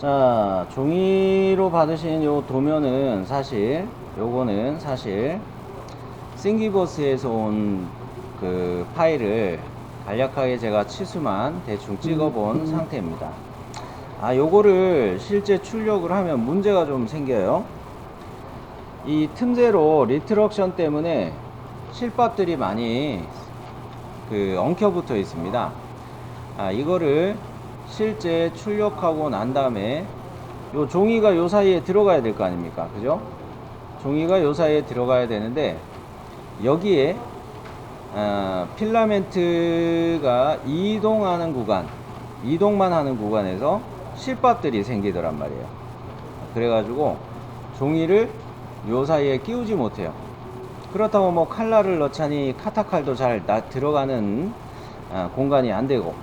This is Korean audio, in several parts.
자, 종이로 받으신 요 도면은 요거는 사실 싱기버스에서 온 그 파일을 간략하게 제가 치수만 대충 찍어본 상태입니다. 요거를 실제 출력을 하면 문제가 좀 생겨요. 이 틈새로 리트럭션 때문에 실밥들이 많이 엉켜 붙어 있습니다. 이거를 실제 출력하고 난 다음에 요 종이가 요 사이에 들어가야 될 거 아닙니까? 그죠? 종이가 요 사이에 들어가야 되는데 여기에 필라멘트가 이동만 하는 구간에서 실밥들이 생기더란 말이에요. 그래가지고 종이를 요 사이에 끼우지 못해요. 그렇다고 뭐 칼날을 넣자니 카타칼도 잘 들어가는 공간이 안 되고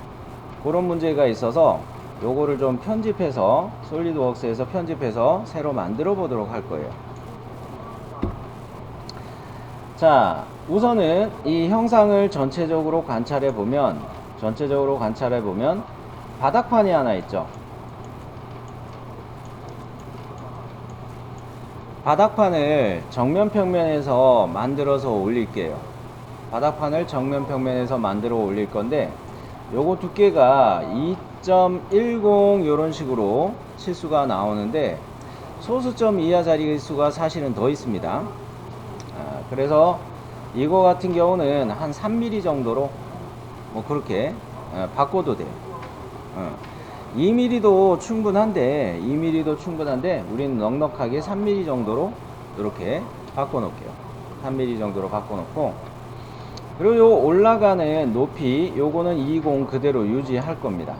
그런 문제가 있어서 요거를 좀 편집해서 솔리드웍스에서 편집해서 새로 만들어 보도록 할 거예요. 자, 우선은 이 형상을 전체적으로 관찰해 보면 바닥판이 하나 있죠. 바닥판을 정면 평면에서 만들어서 올릴게요. 바닥판을 정면 평면에서 만들어 올릴 건데 요거 두께가 2.10 요런 식으로 치수가 나오는데 소수점 이하 자릿수가 사실은 더 있습니다. 그래서 이거 같은 경우는 한 3mm 정도로 뭐 그렇게 바꿔도 돼요. 2mm도 충분한데 우리는 넉넉하게 3mm 정도로 이렇게 바꿔 놓을게요. 3mm 정도로 바꿔 놓고, 그리고 요 올라가는 높이 요거는 20 그대로 유지할 겁니다.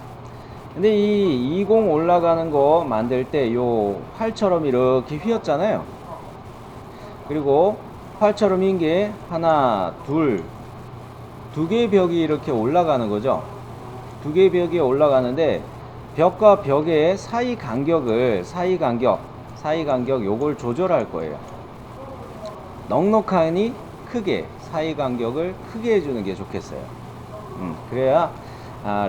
근데 이 20 올라가는 거 만들 때 요 활처럼 이렇게 휘었잖아요. 그리고 활처럼 흰 게 하나, 두 개의 벽이 이렇게 올라가는 거죠. 두 개의 벽이 올라가는데 벽과 벽의 사이 간격 요걸 조절할 거예요. 넉넉하니 크게 사이 간격을 크게 해주는 게 좋겠어요. 그래야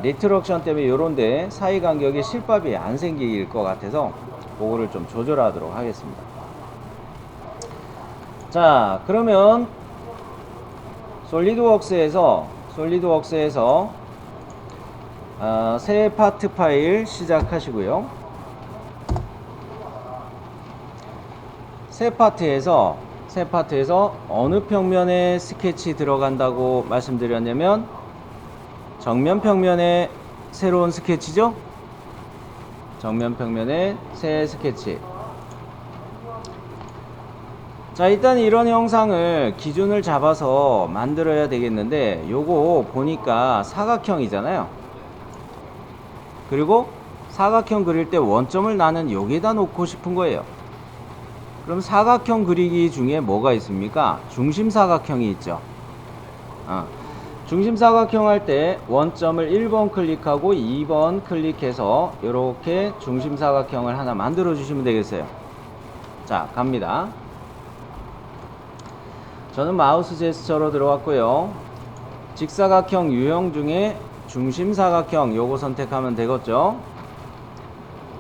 리트럭션 때문에 요런데 사이 간격에 실밥이 안 생길 것 같아서 그거를 좀 조절하도록 하겠습니다. 자, 그러면 솔리드웍스에서 새 파트 파일 시작하시고요. 새 파트에서 어느 평면에 스케치 들어간다고 말씀드렸냐면 정면 평면에 새로운 스케치죠. 정면 평면에 새 스케치. 자, 일단 이런 형상을 기준을 잡아서 만들어야 되겠는데 요거 보니까 사각형이잖아요. 그리고 사각형 그릴 때 원점을 나는 여기다 놓고 싶은 거예요. 그럼 사각형 그리기 중에 뭐가 있습니까? 중심사각형이 있죠. 중심사각형 할 때 원점을 1번 클릭하고 2번 클릭해서 이렇게 중심사각형을 하나 만들어 주시면 되겠어요. 자, 갑니다. 저는 마우스 제스처로 들어왔고요. 직사각형 유형 중에 중심사각형 요거 선택하면 되겠죠.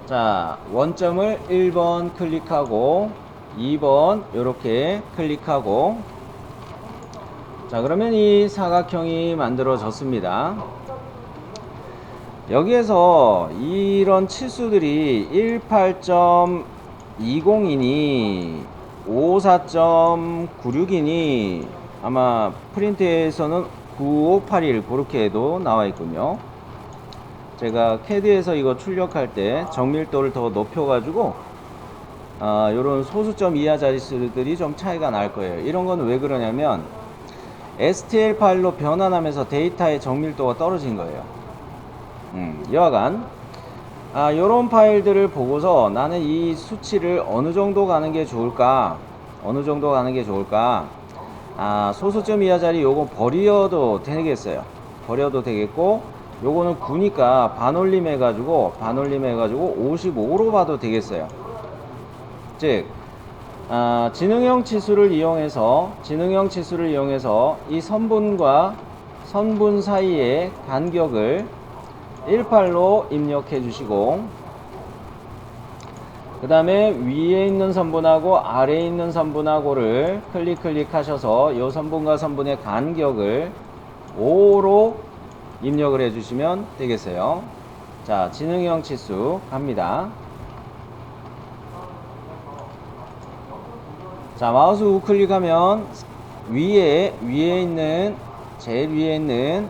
자, 원점을 1번 클릭하고 2번 요렇게 클릭하고, 자, 그러면 이 사각형이 만들어졌습니다. 여기에서 이런 치수들이 18.20이니 54.96이니 아마 프린트에서는 9581 그렇게도 나와 있군요. 제가 캐드에서 이거 출력할 때 정밀도를 더 높여 가지고 요런 소수점 이하 자릿수들이 좀 차이가 날 거예요. 이런 건 왜 그러냐면 STL 파일로 변환하면서 데이터의 정밀도가 떨어진 거예요. 여하간 요런 파일들을 보고서 나는 이 수치를 어느 정도 가는 게 좋을까, 소수점 이하 자리 요거 버려도 되겠고, 요거는 9니까 반올림 해가지고 55로 봐도 되겠어요. 즉 지능형 치수를 이용해서 이 선분과 선분 사이의 간격을 18로 입력해 주시고, 그 다음에 위에 있는 선분하고 아래에 있는 선분하고를 클릭하셔서 이 선분과 선분의 간격을 5로 입력을 해주시면 되겠어요. 자, 지능형 치수 갑니다. 자, 마우스 우클릭하면 제일 위에 있는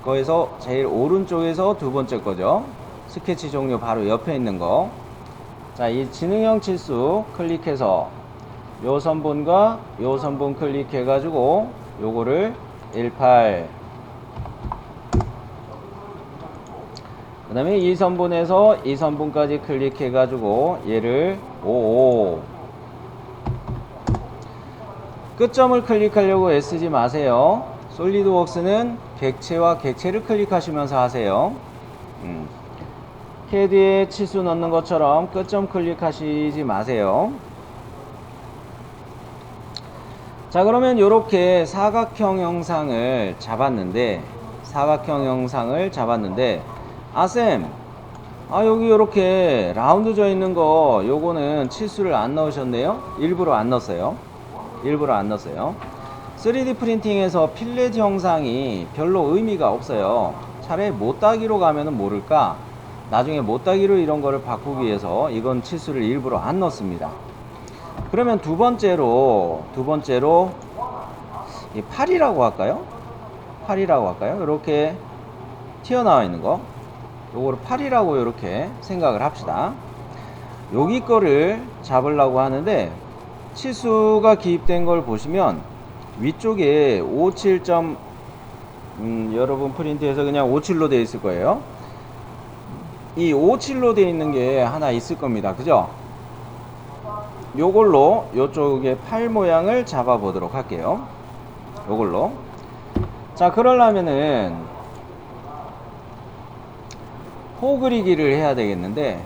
거에서 제일 오른쪽에서 두 번째 거죠. 스케치 종류 바로 옆에 있는 거. 자, 이 지능형 치수 클릭해서 요 선분과 요 선분 클릭해 가지고 요거를 18, 그 다음에 이 선분에서 이 선분까지 클릭해 가지고 얘를 55. 끝점을 클릭하려고 애쓰지 마세요. 솔리드웍스는 객체와 객체를 클릭하시면서 하세요. 캐드에 치수 넣는 것처럼 끝점 클릭하시지 마세요. 자, 그러면 이렇게 사각형 형상을 잡았는데 아쌤, 여기 이렇게 라운드 져 있는 거 요거는 치수를 안 넣으셨네요. 일부러 안 넣었어요. 3D 프린팅에서 필렛 형상이 별로 의미가 없어요. 차라리 못따기로 가면은 모를까, 나중에 못따기로 이런 거를 바꾸기 위해서 이건 치수를 일부러 안 넣습니다. 그러면 두 번째로 이 팔이라고 할까요? 이렇게 튀어나와 있는 거, 요거를 팔이라고 이렇게 생각을 합시다. 여기 거를 잡으려고 하는데 치수가 기입된 걸 보시면 위쪽에 57. 여러분 프린트에서 그냥 57로 되어 있을 거예요. 이 57로 되어 있는 게 하나 있을 겁니다. 그죠? 요걸로 요쪽에 팔 모양을 잡아 보도록 할게요. 요걸로. 자, 그러려면은 호 그리기를 해야 되겠는데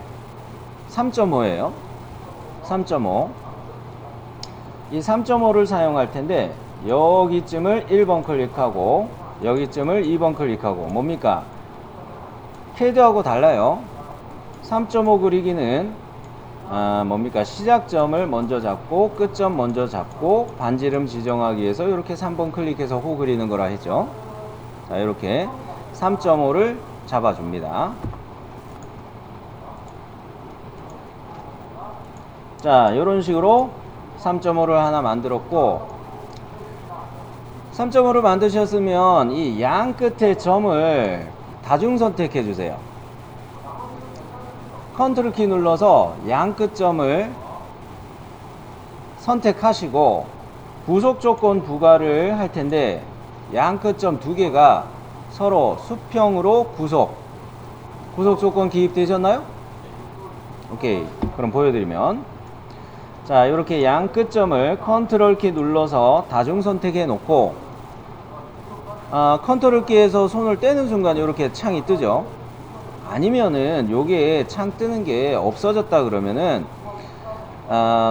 3.5예요. 3.5. 이 3.5를 사용할 텐데 여기쯤을 1번 클릭하고 여기쯤을 2번 클릭하고, 뭡니까? 캐드하고 달라요. 3.5 그리기는 뭡니까? 시작점을 먼저 잡고 끝점 먼저 잡고 반지름 지정하기 위해서 이렇게 3번 클릭해서 호 그리는 거라 했죠. 자, 이렇게 3.5를 잡아줍니다. 자, 이런 식으로 3.5를 하나 만들었고, 3.5를 만드셨으면 이 양 끝에 점을 다중 선택해 주세요. 컨트롤 키 눌러서 양 끝점을 선택하시고 구속 조건 부과를 할 텐데, 양 끝점 두 개가 서로 수평으로 구속 조건 기입되셨나요? 오케이. 그럼 보여드리면, 자, 이렇게 양 끝점을 컨트롤 키 눌러서 다중 선택해 놓고, 컨트롤 키에서 손을 떼는 순간 이렇게 창이 뜨죠. 아니면은 요게 창 뜨는 게 없어졌다 그러면은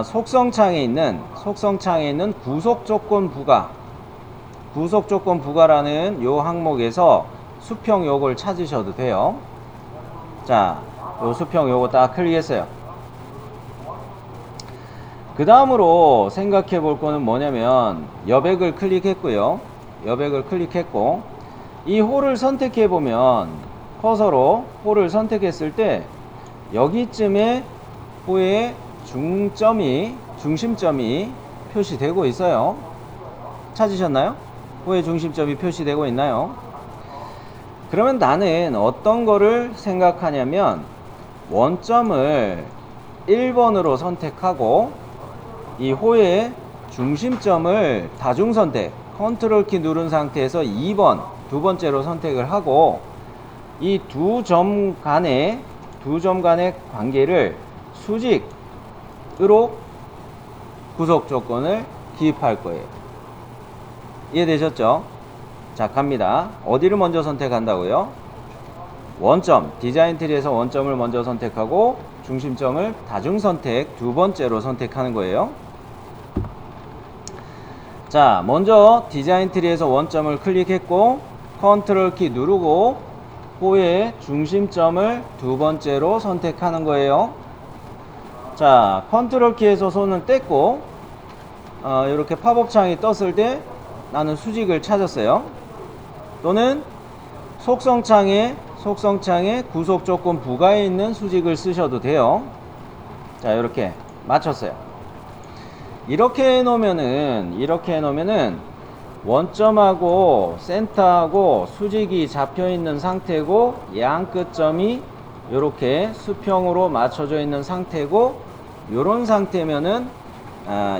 속성창에 있는 구속 조건 부과라는 요 항목에서 수평 요걸 찾으셔도 돼요. 자, 요 수평 요거 딱 클릭했어요. 그 다음으로 생각해 볼 거는 뭐냐면 여백을 클릭했고요. 이 홀을 선택해 보면 커서로 홀을 선택했을 때 여기쯤에 호의 중심점이 표시되고 있어요. 찾으셨나요? 호의 중심점이 표시되고 있나요? 그러면 나는 어떤 거를 생각하냐면 원점을 1번으로 선택하고 이 호의 중심점을 다중 선택, 컨트롤 키 누른 상태에서 2번, 두 번째로 선택을 하고 이 두 점 간의 관계를 수직으로 구속 조건을 기입할 거예요. 이해되셨죠? 자, 갑니다. 어디를 먼저 선택한다고요? 원점, 디자인 트리에서 원점을 먼저 선택하고 중심점을 다중 선택 두 번째로 선택하는 거예요. 자, 먼저 디자인 트리에서 원점을 클릭했고 컨트롤 키 누르고 호의 중심점을 두 번째로 선택하는 거예요. 자, 컨트롤 키에서 손을 뗐고 이렇게 팝업 창이 떴을 때 나는 수직을 찾았어요. 또는 속성창에 구속 조건 부가에 있는 수직을 쓰셔도 돼요. 자, 이렇게 맞췄어요. 이렇게 해놓으면은 원점하고 센터하고 수직이 잡혀 있는 상태고, 양 끝점이 이렇게 수평으로 맞춰져 있는 상태고, 이런 상태면은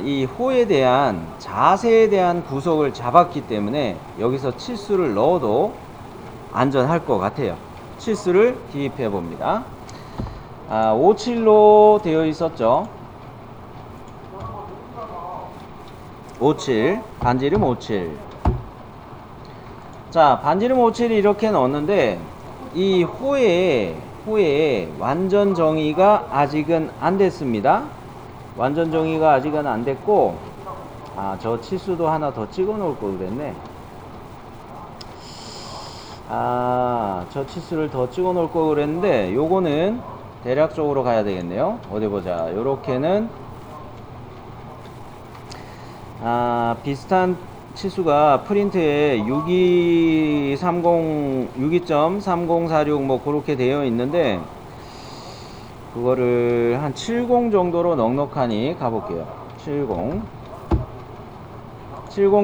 이 호에 대한 자세에 대한 구속을 잡았기 때문에 여기서 치수를 넣어도 안전할 것 같아요. 치수를 기입해 봅니다. 57로 되어 있었죠. 57, 반지름 57. 자, 반지름 57이 이렇게 넣었는데 이 호에 완전 정의가 아직은 안 됐습니다. 완전 정의가 아직은 안 됐고, 저 치수도 하나 더 찍어 놓을 걸 그랬네. 저 치수를 더 찍어 놓을 걸 그랬는데, 요거는 대략적으로 가야 되겠네요. 어디 보자. 요렇게는 비슷한 치수가 프린트에 62.3046 뭐 그렇게 되어 있는데, 그거를 한 70 정도로 넉넉하니 가볼게요. 70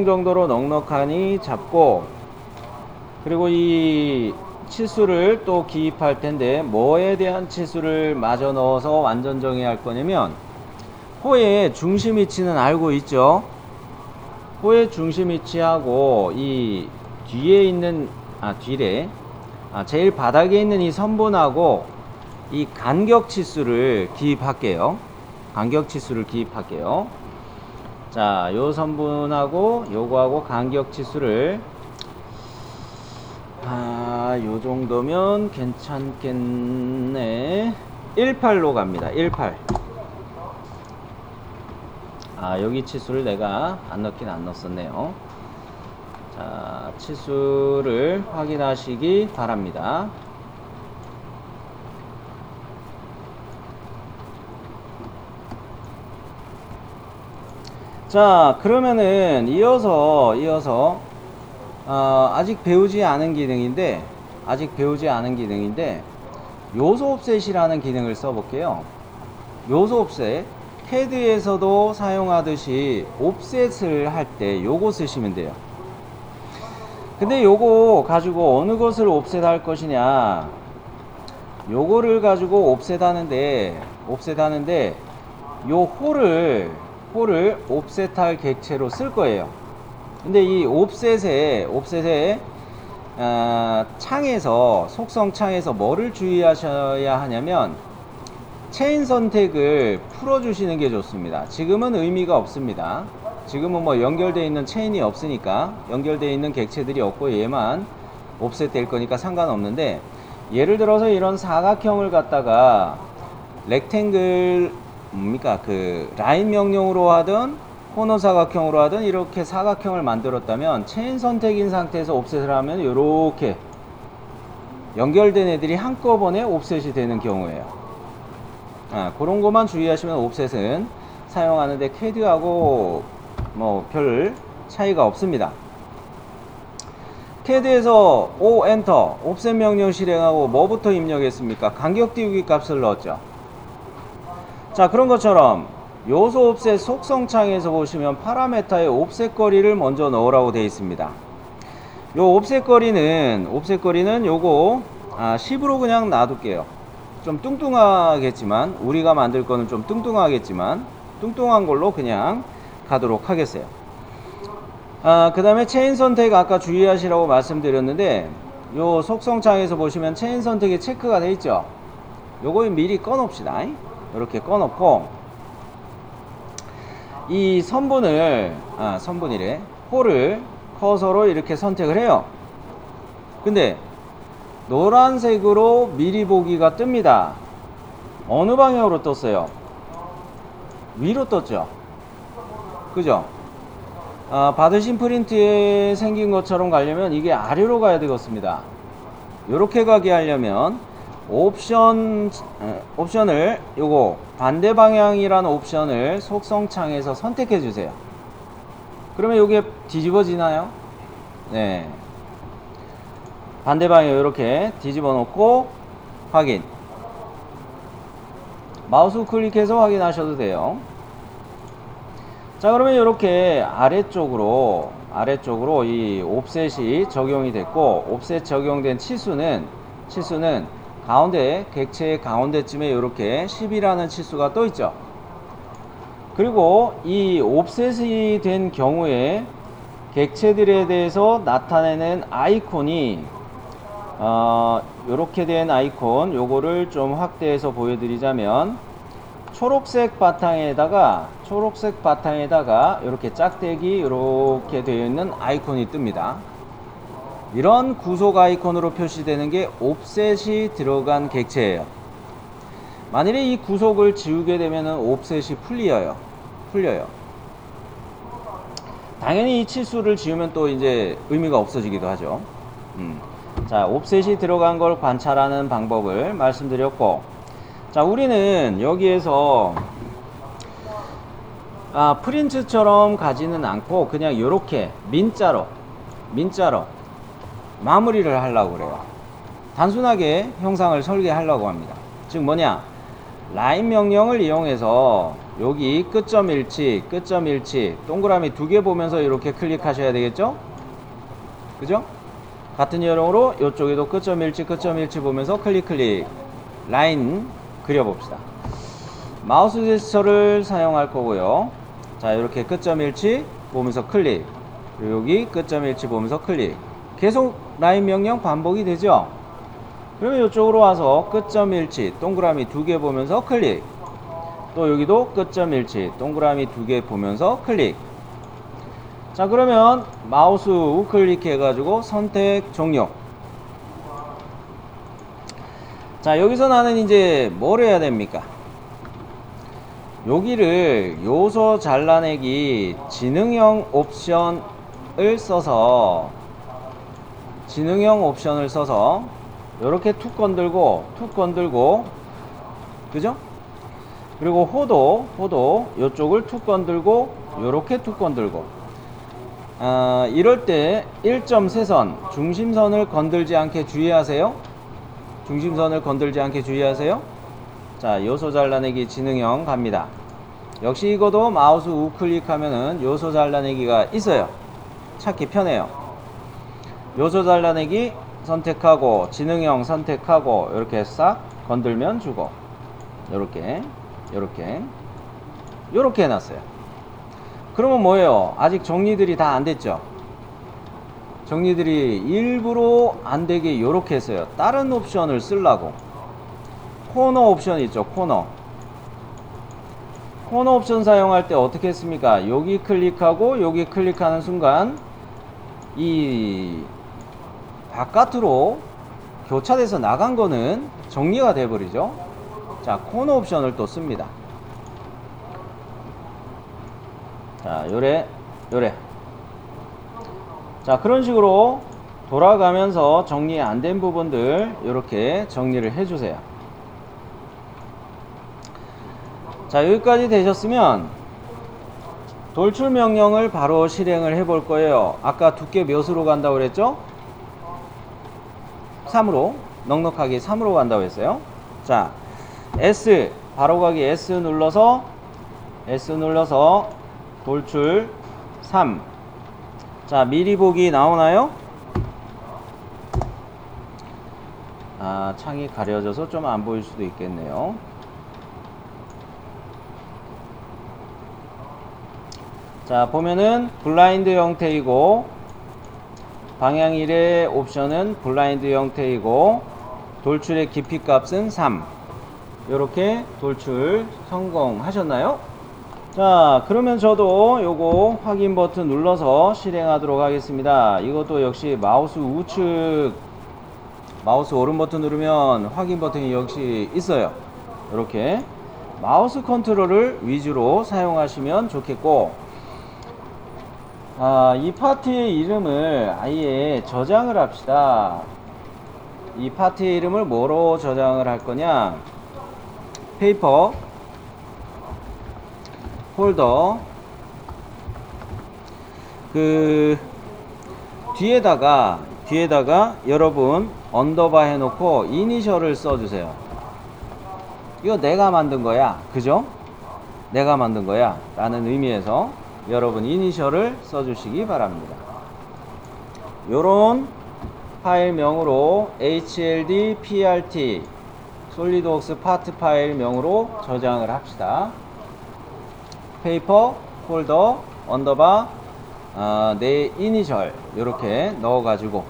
정도로 넉넉하니 잡고, 그리고 이 치수를 또 기입할 텐데, 뭐에 대한 치수를 마저 넣어서 완전 정의할 거냐면, 호의 중심 위치는 알고 있죠. 호의 중심 위치하고 이 뒤에 있는 제일 바닥에 있는 이 선분하고 이 간격 치수를 기입할게요. 자, 요 선분하고 요거하고 간격 치수를 요 정도면 괜찮겠네. 18로 갑니다. 18. 여기 치수를 내가 안 넣었었네요. 자, 치수를 확인하시기 바랍니다. 자, 그러면은 이어서 아직 배우지 않은 기능인데 요소 옵셋이라는 기능을 써볼게요. 요소 옵셋, CAD에서도 사용하듯이 옵셋을 할 때 요거 쓰시면 돼요. 근데 요거 가지고 어느 것을 옵셋할 것이냐, 요거를 가지고 옵셋하는데 요 홀을 옵셋할 객체로 쓸 거예요. 근데 이 옵셋에 창에서, 속성 창에서 뭐를 주의하셔야 하냐면, 체인 선택을 풀어주시는 게 좋습니다. 지금은 의미가 없습니다. 지금은 뭐 연결되어 있는 체인이 없으니까, 연결되어 있는 객체들이 없고 얘만 옵셋 될 거니까 상관없는데, 예를 들어서 이런 사각형을 갖다가 렉탱글 라인 명령으로 하든 코너 사각형으로 하든 이렇게 사각형을 만들었다면, 체인 선택인 상태에서 옵셋을 하면 이렇게 연결된 애들이 한꺼번에 옵셋이 되는 경우예요. 그런 것만 주의하시면 옵셋은 사용하는데 CAD하고 뭐 별 차이가 없습니다. CAD에서 O 엔터 옵셋 명령 실행하고 뭐부터 입력했습니까? 간격 띄우기 값을 넣었죠. 자, 그런 것처럼 요소 옵셋 속성 창에서 보시면 파라메타에 옵셋 거리를 먼저 넣으라고 되어 있습니다. 요 옵셋 거리는 요거 10으로 그냥 놔둘게요. 좀 뚱뚱하겠지만, 우리가 만들 거는 좀 뚱뚱하겠지만 뚱뚱한 걸로 그냥 가도록 하겠어요. 그 다음에 체인 선택 아까 주의하시라고 말씀드렸는데, 요 속성창에서 보시면 체인 선택이 체크가 되어 있죠. 요거 미리 꺼놓읍시다. 이렇게 꺼놓고, 이 선분을 홀을 커서로 이렇게 선택을 해요. 근데 노란색으로 미리 보기가 뜹니다. 어느 방향으로 떴어요? 위로 떴죠. 그죠? 받으신 프린트에 생긴 것처럼 가려면 이게 아래로 가야 되겠습니다. 이렇게 가게 하려면 옵션을 요거 반대 방향이라는 옵션을 속성창에서 선택해 주세요. 그러면 요게 뒤집어지나요? 네. 반대 방향 이렇게 뒤집어 놓고 확인. 마우스 우클릭해서 확인하셔도 돼요. 자, 그러면 이렇게 아래쪽으로 이 옵셋이 적용이 됐고, 옵셋 적용된 치수는 가운데, 객체의 가운데쯤에 이렇게 10이라는 치수가 떠 있죠. 그리고 이 옵셋이 된 경우에 객체들에 대해서 나타내는 아이콘이 이렇게 된 아이콘, 요거를 좀 확대해서 보여드리자면 초록색 바탕에다가 이렇게 짝대기 이렇게 되어 있는 아이콘이 뜹니다. 이런 구속 아이콘으로 표시되는 게 옵셋이 들어간 객체예요. 만일에 이 구속을 지우게 되면은 옵셋이 풀려요. 당연히 이 치수를 지우면 또 이제 의미가 없어지기도 하죠. 자, 옵셋이 들어간 걸 관찰하는 방법을 말씀드렸고, 자, 우리는 여기에서 프린트처럼 가지는 않고 그냥 이렇게 민자로 마무리를 하려고 그래요. 단순하게 형상을 설계하려고 합니다. 즉 뭐냐, 라인 명령을 이용해서 여기 끝점 일치 동그라미 2개 보면서 이렇게 클릭하셔야 되겠죠? 그죠? 같은 요령으로 이쪽에도 끝점 일치 보면서 클릭 라인 그려봅시다. 마우스 제스처를 사용할 거고요. 자, 이렇게 끝점 일치 보면서 클릭, 그리고 여기 끝점 일치 보면서 클릭, 계속 라인 명령 반복이 되죠. 그러면 이쪽으로 와서 끝점 일치 동그라미 2개 보면서 클릭, 또 여기도 끝점 일치 동그라미 2개 보면서 클릭. 자, 그러면 마우스 우클릭 해가지고 선택 종료. 자, 여기서 나는 이제 뭘 해야 됩니까? 여기를 요소 잘라내기 지능형 옵션을 써서 이렇게 툭 건들고 그죠? 그리고 호도 이쪽을 툭 건들고 요렇게 툭 건들고, 이럴 때 1.3선 중심선을 건들지 않게 주의하세요. 자, 요소 잘라내기 지능형 갑니다. 역시 이것도 마우스 우클릭하면은 요소 잘라내기가 있어요. 찾기 편해요. 요소 잘라내기 선택하고 지능형 선택하고 이렇게 싹 건들면 주고, 요렇게 해놨어요. 그러면 뭐예요? 아직 정리들이 다 안 됐죠? 정리들이 일부러 안 되게 요렇게 했어요. 다른 옵션을 쓰려고. 코너 옵션 있죠? 코너 옵션 사용할 때 어떻게 했습니까? 여기 클릭하고 여기 클릭하는 순간 이 바깥으로 교차돼서 나간 거는 정리가 돼 버리죠. 자, 코너 옵션을 또 씁니다. 자, 요래. 자, 그런 식으로 돌아가면서 정리 안 된 부분들 이렇게 정리를 해주세요. 자, 여기까지 되셨으면 돌출 명령을 바로 실행을 해 볼 거예요. 아까 두께 몇으로 간다고 그랬죠? 3으로, 넉넉하게 3으로 간다고 했어요. 자, S, 바로가기 S 눌러서 돌출 3. 자, 미리 보기 나오나요? 창이 가려져서 좀 안 보일 수도 있겠네요. 자, 보면은 블라인드 형태이고 방향 1의 옵션은 블라인드 형태이고 돌출의 깊이 값은 3. 이렇게 돌출 성공하셨나요? 자, 그러면 저도 요거 확인 버튼 눌러서 실행하도록 하겠습니다. 이것도 역시 마우스 우측, 마우스 오른 버튼 누르면 확인 버튼이 역시 있어요. 이렇게 마우스 컨트롤을 위주로 사용하시면 좋겠고, 이 파트의 이름을 아예 저장을 합시다. 이 파트의 이름을 뭐로 저장을 할 거냐? 페이퍼 폴더 그 뒤에다가 여러분 언더바 해놓고 이니셜을 써주세요. 이거 내가 만든 거야, 그죠? 내가 만든 거야 라는 의미에서 여러분 이니셜을 써주시기 바랍니다. 요런 파일명으로 HLD PRT 솔리드웍스 파트 파일명으로 저장을 합시다. 페이퍼 폴더 언더바 내 이니셜 이렇게 넣어 가지고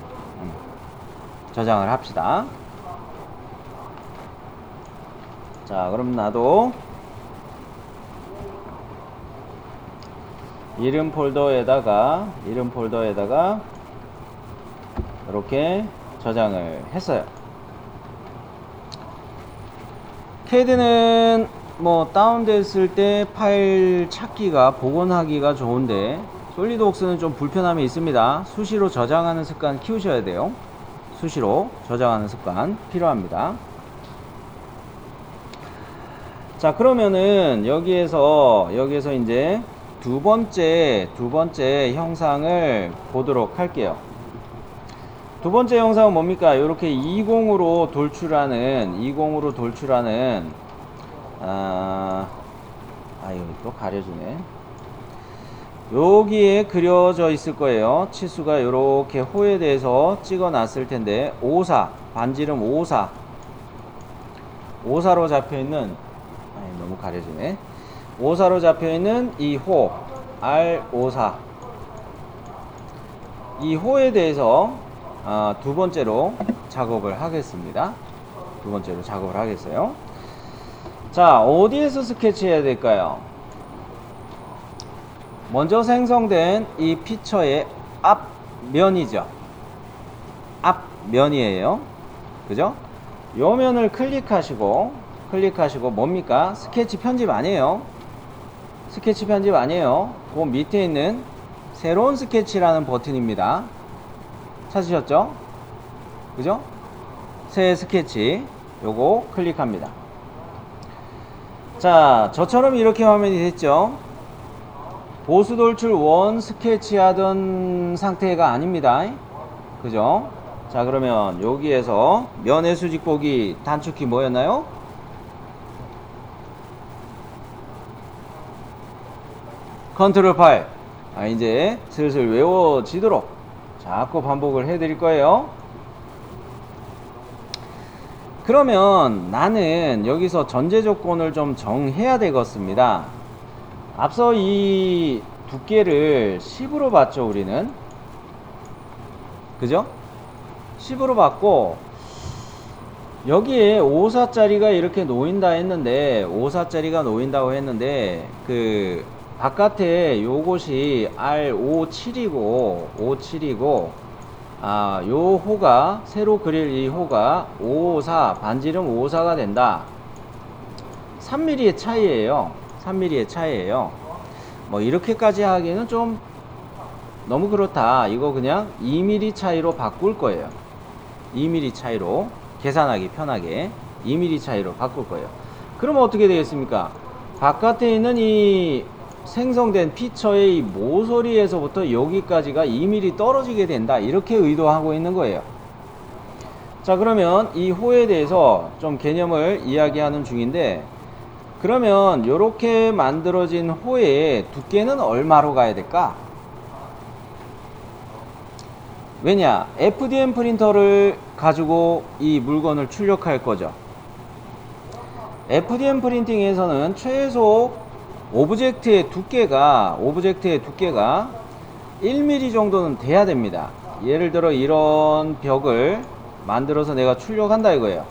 저장을 합시다. 자, 그럼 나도 이름 폴더에다가 이렇게 저장을 했어요. CAD는 뭐 다운됐을 때 파일 찾기가 복원하기가 좋은데 솔리드웍스는 좀 불편함이 있습니다. 수시로 저장하는 습관 키우셔야 돼요. 수시로 저장하는 습관 필요합니다. 자, 그러면은 여기에서 이제 두 번째 형상을 보도록 할게요. 두 번째 영상은 뭡니까? 이렇게 20으로 돌출하는 이거 또 가려주네. 여기에 그려져 있을 거예요. 치수가 이렇게 호에 대해서 찍어 놨을 텐데, 반지름 5사로 잡혀 있는, 너무 가려지네. 5사로 잡혀 있는 이 호, R54. 이 호에 대해서 두 번째로 작업을 하겠습니다. 자, 어디에서 스케치해야 될까요? 먼저 생성된 이 피처의 앞면이죠. 앞면이에요. 그죠? 요 면을 클릭하시고 뭡니까? 스케치 편집 아니에요. 그 밑에 있는 새로운 스케치라는 버튼입니다. 찾으셨죠? 그죠? 새 스케치 요거 클릭합니다. 자, 저처럼 이렇게 화면이 됐죠? 보수 돌출 원 스케치 하던 상태가 아닙니다. 그죠? 자, 그러면 여기에서 면의 수직 보기 단축키 뭐였나요? 컨트롤 8. 이제 슬슬 외워지도록 자꾸 반복을 해드릴 거예요. 그러면 나는 여기서 전제 조건을 좀 정해야 되겠습니다. 앞서 이 두께를 10으로 봤죠, 우리는. 그죠? 10으로 봤고, 여기에 5사짜리가 이렇게 놓인다고 했는데, 그 바깥에 요것이 R57이고, 요 호가, 새로 그릴 이 호가 554, 반지름 554가 된다. 3mm의 차이예요. 뭐 이렇게까지 하기에는 좀 너무 그렇다. 이거 그냥 2mm 차이로 바꿀 거예요. 2mm 차이로 계산하기 편하게 2mm 차이로 바꿀 거예요. 그러면 어떻게 되겠습니까? 바깥에 있는 이 생성된 피처의 이 모서리에서부터 여기까지가 2mm 떨어지게 된다. 이렇게 의도하고 있는 거예요. 자, 그러면 이 호에 대해서 좀 개념을 이야기하는 중인데, 그러면 이렇게 만들어진 호의 두께는 얼마로 가야 될까? 왜냐? FDM 프린터를 가지고 이 물건을 출력할 거죠. FDM 프린팅에서는 최소 오브젝트의 두께가 1mm 정도는 돼야 됩니다. 예를 들어 이런 벽을 만들어서 내가 출력한다 이거예요.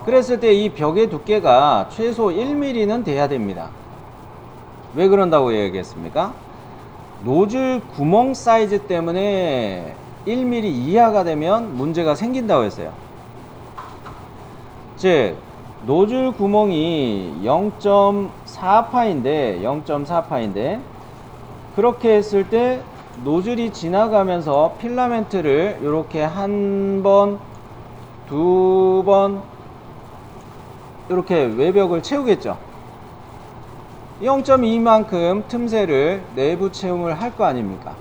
그랬을 때 이 벽의 두께가 최소 1mm는 돼야 됩니다. 왜 그런다고 얘기했습니까? 노즐 구멍 사이즈 때문에 1mm 이하가 되면 문제가 생긴다고 했어요. 즉 노즐 구멍이 0.4파인데 그렇게 했을 때 노즐이 지나가면서 필라멘트를 이렇게 한 번, 두 번 이렇게 외벽을 채우겠죠. 0.2만큼 틈새를 내부 채움을 할 거 아닙니까?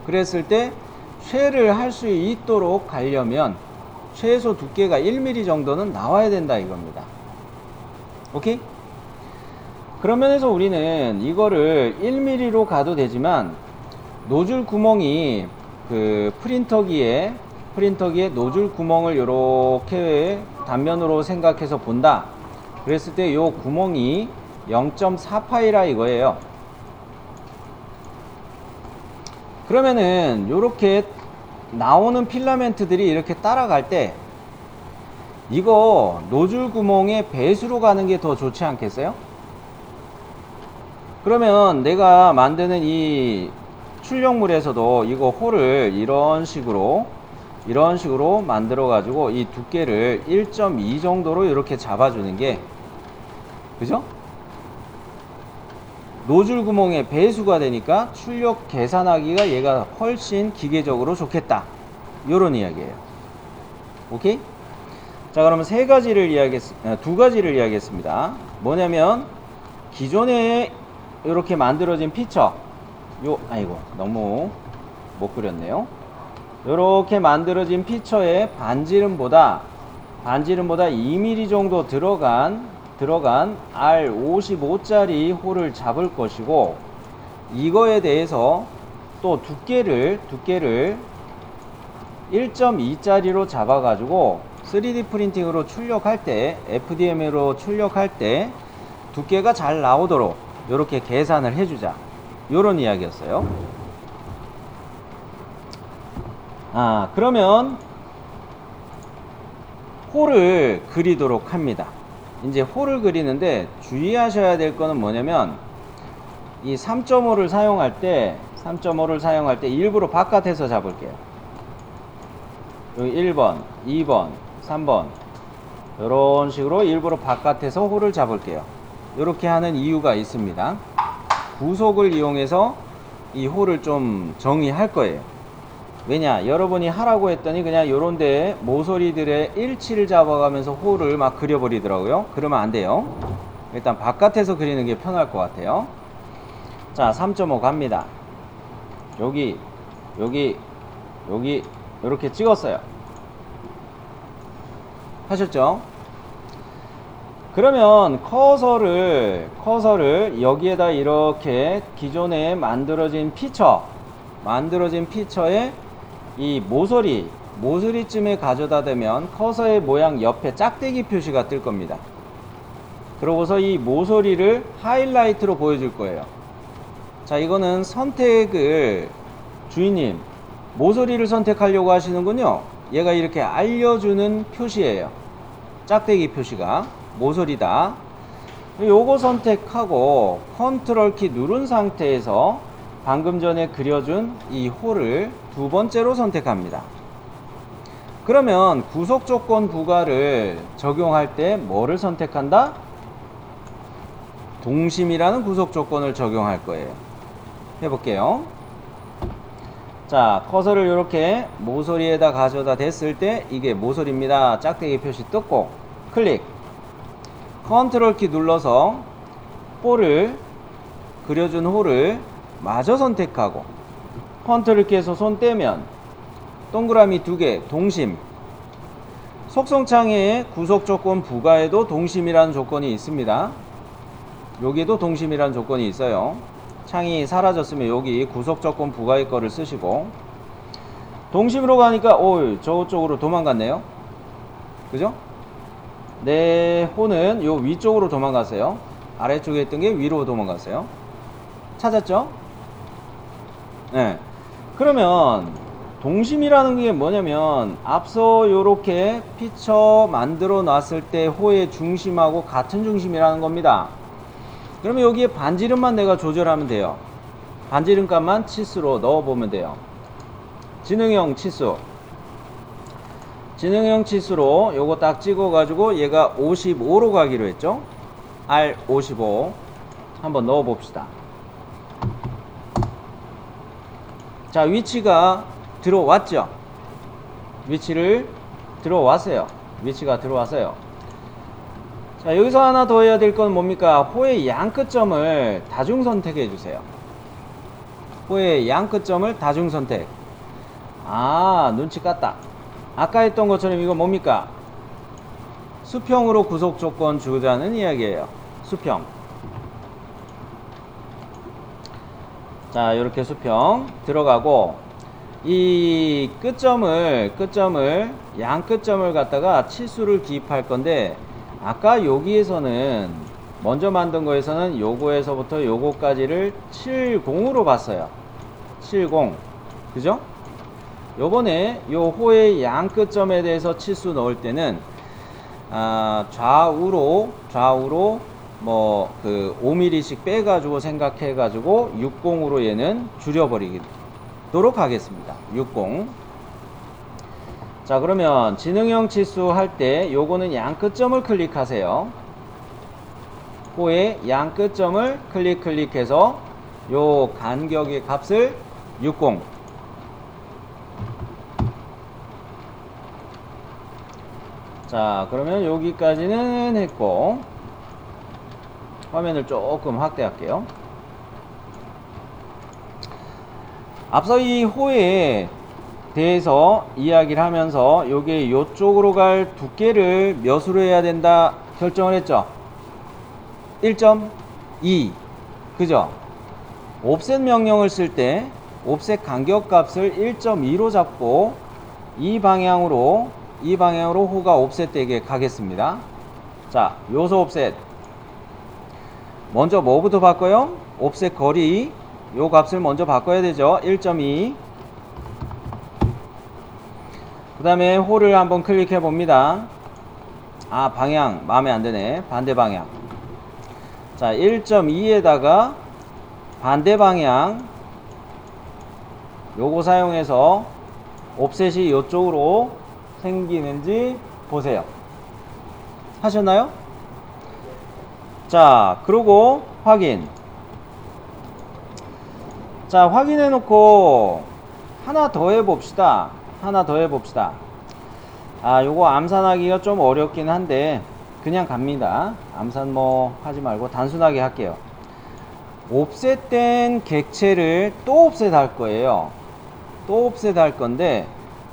그랬을 때 쉐를 할 수 있도록 가려면 최소 두께가 1mm 정도는 나와야 된다 이겁니다. 오케이? 그런 면에서 우리는 이거를 1mm로 가도 되지만 노즐 구멍이 그 프린터기에 노즐 구멍을 이렇게 단면으로 생각해서 본다. 그랬을 때 요 구멍이 0.4파이라 이거예요. 그러면은 요렇게 나오는 필라멘트들이 이렇게 따라갈 때 이거 노즐 구멍의 배수로 가는 게 더 좋지 않겠어요? 그러면 내가 만드는 이 출력물에서도 이거 홀을 이런 식으로 만들어 가지고 이 두께를 1.2 정도로 이렇게 잡아주는 게, 그죠? 노즐 구멍의 배수가 되니까 출력 계산하기가 얘가 훨씬 기계적으로 좋겠다, 요런 이야기예요. 오케이? 자, 그러면 두 가지를 이야기했습니다. 뭐냐면 기존에 이렇게 만들어진 피처, 아이고 너무 못 그렸네요. 이렇게 만들어진 피처의 반지름보다 2mm 정도 들어간 R55짜리 홀을 잡을 것이고, 이거에 대해서 또 두께를 1.2짜리로 잡아가지고 3D 프린팅으로 출력할 때, FDM으로 출력할 때 두께가 잘 나오도록 이렇게 계산을 해주자, 요런 이야기였어요. 그러면 홀을 그리도록 합니다. 이제 홀을 그리는데 주의하셔야 될 거는 뭐냐면, 이 3.5를 사용할 때 일부러 바깥에서 잡을게요. 여기 1번, 2번, 3번 이런 식으로 일부러 바깥에서 홀을 잡을게요. 이렇게 하는 이유가 있습니다. 구속을 이용해서 이 홀을 좀 정의할 거예요. 왜냐, 여러분이 하라고 했더니 그냥 요런데 모서리들의 일치를 잡아가면서 홀을 막 그려버리더라고요. 그러면 안 돼요. 일단 바깥에서 그리는 게 편할 것 같아요. 자, 3.5 갑니다. 여기 이렇게 찍었어요. 하셨죠? 그러면 커서를 여기에다 이렇게 기존에 만들어진 피처에 이 모서리쯤에 가져다 대면 커서의 모양 옆에 짝대기 표시가 뜰 겁니다. 그러고서 이 모서리를 하이라이트로 보여줄 거예요. 자, 이거는 선택을, 주인님 모서리를 선택하려고 하시는군요. 얘가 이렇게 알려주는 표시예요. 짝대기 표시가 모서리다. 요거 선택하고 컨트롤 키 누른 상태에서 방금 전에 그려준 이 홀을 두 번째로 선택합니다. 그러면 구속 조건 부가를 적용할 때 뭐를 선택한다? 동심이라는 구속 조건을 적용할 거예요. 해볼게요. 자, 커서를 이렇게 모서리에다 가져다 댔을 때 이게 모서리입니다. 짝대기 표시 떴고, 클릭. 컨트롤 키 눌러서 그려준 홀을 마저 선택하고, 컨트롤 키에서 손 떼면 동그라미 2개, 동심. 속성창에 구속 조건 부가에도 동심이라는 조건이 있습니다. 여기도 동심이라는 조건이 있어요. 창이 사라졌으면 여기 구속 조건 부가의 거를 쓰시고, 동심으로 가니까 저쪽으로 도망갔네요. 그죠? 내 호는 요 위쪽으로 도망갔어요. 아래쪽에 있던 게 위로 도망갔어요. 찾았죠? 네. 그러면 동심이라는 게 뭐냐면, 앞서 요렇게 피처 만들어 놨을 때 호의 중심하고 같은 중심이라는 겁니다. 그러면 여기에 반지름만 내가 조절하면 돼요. 반지름 값만 치수로 넣어보면 돼요. 지능형 치수로 요거 딱 찍어가지고 얘가 55로 가기로 했죠. R55 한번 넣어봅시다. 자, 위치가 들어왔죠. 위치를 들어왔어요. 위치가 들어왔어요. 자, 여기서 하나 더 해야 될 건 뭡니까? 호의 양 끝점을 다중 선택해 주세요. 호의 양 끝점을 다중 선택. 아, 눈치 깠다. 아까 했던 것처럼 이거 뭡니까? 수평으로 구속 조건 주자는 이야기예요. 수평. 자, 이렇게 수평 들어가고, 이 끝점을 양 끝점을 갖다가 치수를 기입할 건데, 아까 여기에서는 먼저 만든 거에서는 요거에서부터 요거까지를 70으로 봤어요. 70. 그죠? 요번에 요 호의 양 끝점에 대해서 치수 넣을 때는 좌우로 뭐 그 5mm씩 빼가지고 생각해가지고 60으로 얘는 줄여버리도록 하겠습니다. 60. 자, 그러면 지능형 치수 할 때 요거는 양 끝점을 클릭하세요. 호의 양 끝점을 클릭해서 요 간격의 값을 60. 자, 그러면 여기까지는 했고, 화면을 조금 확대할게요. 앞서 이 호에 대해서 이야기를 하면서 요게 요쪽으로 갈 두께를 몇으로 해야 된다 결정을 했죠. 1.2. 그죠? 옵셋 명령을 쓸 때 옵셋 간격 값을 1.2로 잡고 이 방향으로 호가 옵셋되게 가겠습니다. 자, 요소 옵셋. 먼저 뭐부터 바꿔요? 옵셋 거리. 요 값을 먼저 바꿔야 되죠. 1.2. 그 다음에 호를 한번 클릭해 봅니다. 아, 방향 마음에 안 드네. 반대 방향. 자, 1.2에다가 반대 방향 요거 사용해서 옵셋이 요쪽으로 생기는지 보세요. 하셨나요? 자, 그리고 확인. 자, 확인해 놓고 하나 더 해봅시다. 아, 요거 암산하기가 좀 어렵긴 한데 그냥 갑니다. 암산 뭐 하지 말고 단순하게 할게요. 옵셋된 객체를 또 옵셋할 거예요. 또 옵셋할 건데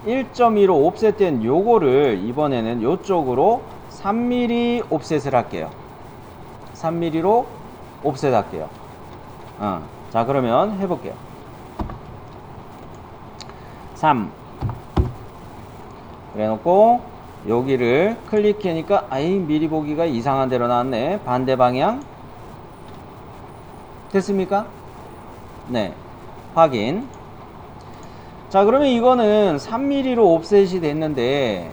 1.2로 옵셋된 요거를 이번에는 요쪽으로 3mm 옵셋을 할게요. 3mm로 옵셋 할게요. 자, 그러면 해볼게요. 3 그래 놓고 여기를 클릭하니까 아이, 미리 보기가 이상한 대로 나왔네. 반대 방향 됐습니까? 네, 확인. 자, 그러면 이거는 3mm로 옵셋이 됐는데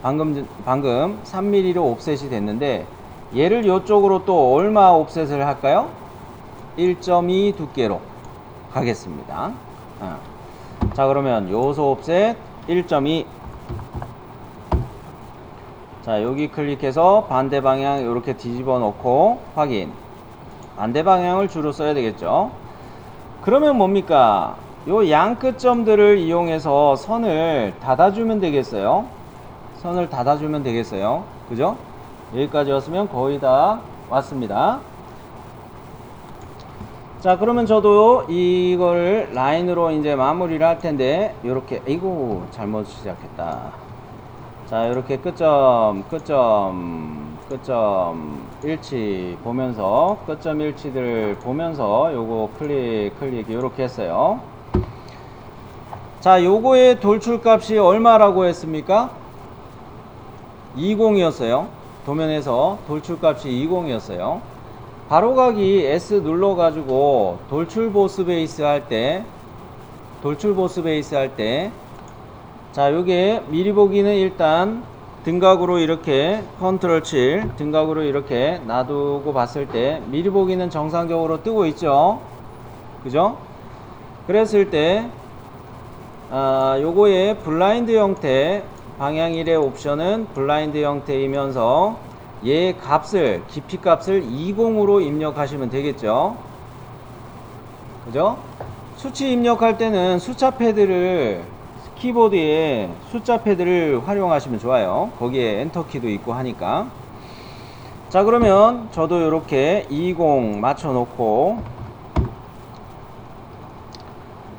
방금 3mm로 옵셋이 됐는데 얘를 이쪽으로 또 얼마 옵셋을 할까요? 1.2 두께로 가겠습니다. 자, 그러면 요소 옵셋 1.2. 자, 여기 클릭해서 반대 방향 이렇게 뒤집어 놓고 확인. 반대 방향을 주로 써야 되겠죠. 그러면 뭡니까? 요 양 끝점들을 이용해서 선을 닫아주면 되겠어요. 그죠? 여기까지 왔으면 거의 다 왔습니다. 자, 그러면 저도 이걸 라인으로 이제 마무리를 할 텐데, 요렇게, 이거 잘못 시작했다. 자, 이렇게 끝점 일치 보면서, 끝점 일치들 보면서 요거 클릭 요렇게 했어요. 자, 요거의 돌출값이 얼마라고 했습니까? 20이었어요. 도면에서 돌출값이 20이었어요. 바로가기 S 눌러가지고 돌출 보스 베이스 할 때, 자, 요게 미리 보기는 일단 등각으로 이렇게 컨트롤 7 등각으로 이렇게 놔두고 봤을 때 미리 보기는 정상적으로 뜨고 있죠. 그죠? 그랬을 때 요거의 블라인드 형태, 방향 1의 옵션은 블라인드 형태이면서 얘 값을, 깊이 값을 20으로 입력하시면 되겠죠. 그죠? 수치 입력할 때는 숫자 패드를 키보드에 숫자 패드를 활용하시면 좋아요. 거기에 엔터키도 있고 하니까. 자, 그러면 저도 이렇게 20 맞춰 놓고,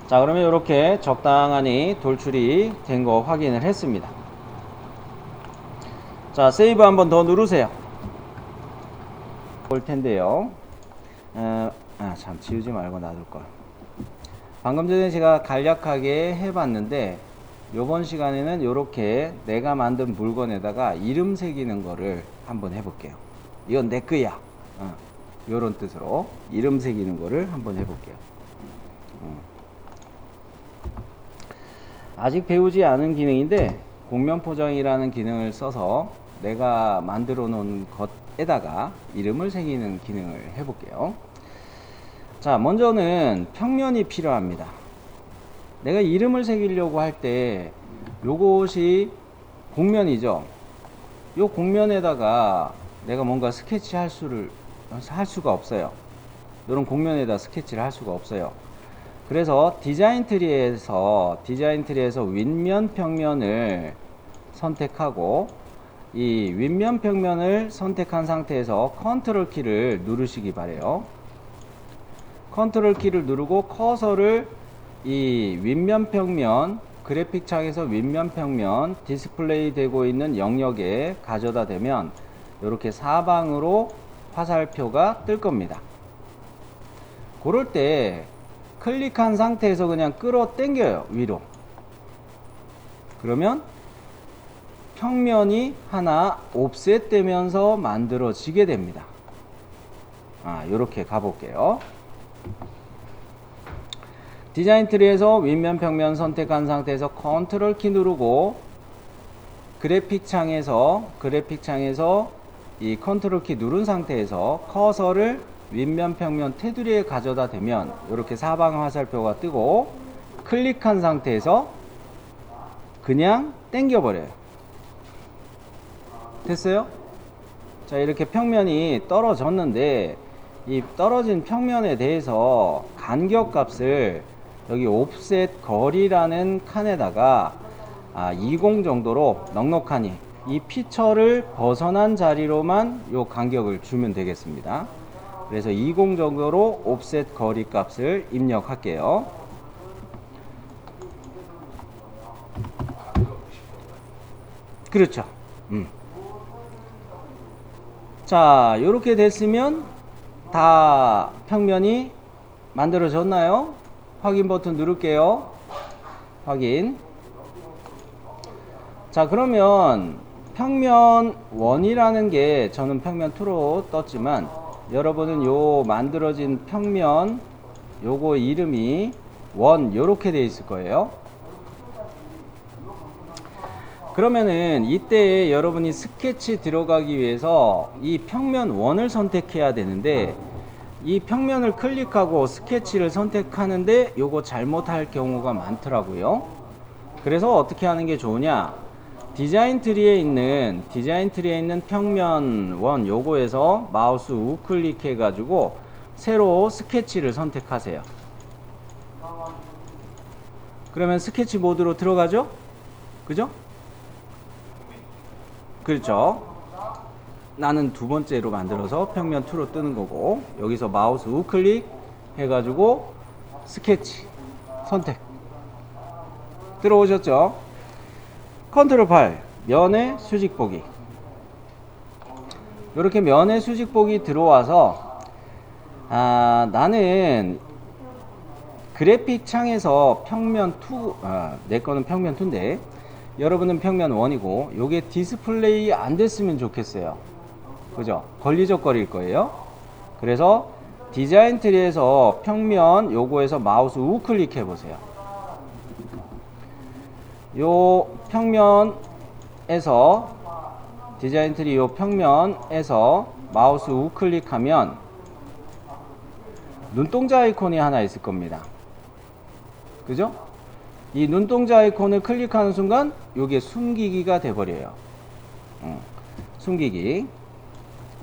자, 그러면 이렇게 적당하니 돌출이 된 거 확인을 했습니다. 자, 세이브 한번 더 누르세요. 볼 텐데요. 참, 지우지 말고 놔둘걸. 방금 전에 제가 간략하게 해봤는데, 요번 시간에는 이렇게 내가 만든 물건에다가 이름 새기는 거를 한번 해볼게요. 이건 내 거야. 요런 뜻으로 이름 새기는 거를 한번 해볼게요. 아직 배우지 않은 기능인데, 곡면 포장이라는 기능을 써서 내가 만들어 놓은 것에다가 이름을 새기는 기능을 해볼게요. 자, 먼저는 평면이 필요합니다. 내가 이름을 새기려고 할 때 요것이 곡면이죠. 요 곡면에다가 내가 뭔가 스케치 할 수가 없어요. 이런 곡면에다 스케치를 할 수가 없어요. 그래서 디자인 트리에서 윗면 평면을 선택하고, 이 윗면 평면을 선택한 상태에서 컨트롤 키를 누르시기 바래요. 컨트롤 키를 누르고 커서를 이 윗면 평면, 그래픽 창에서 윗면 평면 디스플레이 되고 있는 영역에 가져다 대면 이렇게 사방으로 화살표가 뜰 겁니다. 그럴 때 클릭한 상태에서 그냥 끌어 당겨요, 위로. 그러면 평면이 하나 옵셋 되면서 만들어지게 됩니다. 이렇게 가볼게요. 디자인 트리에서 윗면 평면 선택한 상태에서 컨트롤 키 누르고, 그래픽 창에서 이 컨트롤 키 누른 상태에서 커서를 윗면 평면 테두리에 가져다 대면 이렇게 사방 화살표가 뜨고, 클릭한 상태에서 그냥 당겨 버려요. 됐어요? 자, 이렇게 평면이 떨어졌는데, 이 떨어진 평면에 대해서 간격 값을 여기 옵셋 거리라는 칸에다가 20 정도로 넉넉하니 이 피처를 벗어난 자리로만 요 간격을 주면 되겠습니다. 그래서 20 정도로 옵셋 거리 값을 입력할게요. 그렇죠. 자, 요렇게 됐으면 다 평면이 만들어졌나요? 확인 버튼 누를게요. 확인. 자, 그러면 평면 1이라는 게 저는 평면 2로 떴지만, 여러분은 요 만들어진 평면 요거 이름이 1 요렇게 돼 있을 거예요. 그러면은 이때 여러분이 스케치 들어가기 위해서 이 평면 1을 선택해야 되는데, 이 평면을 클릭하고 스케치를 선택하는데 요거 잘못할 경우가 많더라고요. 그래서 어떻게 하는 게 좋으냐, 디자인 트리에 있는 평면 1 요거에서 마우스 우클릭 해 가지고 새로 스케치를 선택하세요. 그러면 스케치 모드로 들어가죠? 그죠? 그렇죠. 나는 두 번째로 만들어서 평면 2로 뜨는 거고, 여기서 마우스 우클릭 해가지고 스케치 선택 들어오셨죠? 컨트롤 8 면의 수직 보기. 이렇게 면의 수직 보기 들어와서 나는 그래픽 창에서 평면 2, 내 거는 평면 2인데 여러분은 평면 1이고, 요게 디스플레이 안 됐으면 좋겠어요. 그죠? 걸리적거릴 거예요. 그래서 디자인 트리에서 평면 요거에서 마우스 우클릭 해 보세요. 요 평면에서 디자인 트리 요 평면에서 마우스 우클릭하면 눈동자 아이콘이 하나 있을 겁니다. 그죠? 이 눈동자 아이콘을 클릭하는 순간 요게 숨기기가 돼 버려요. 숨기기.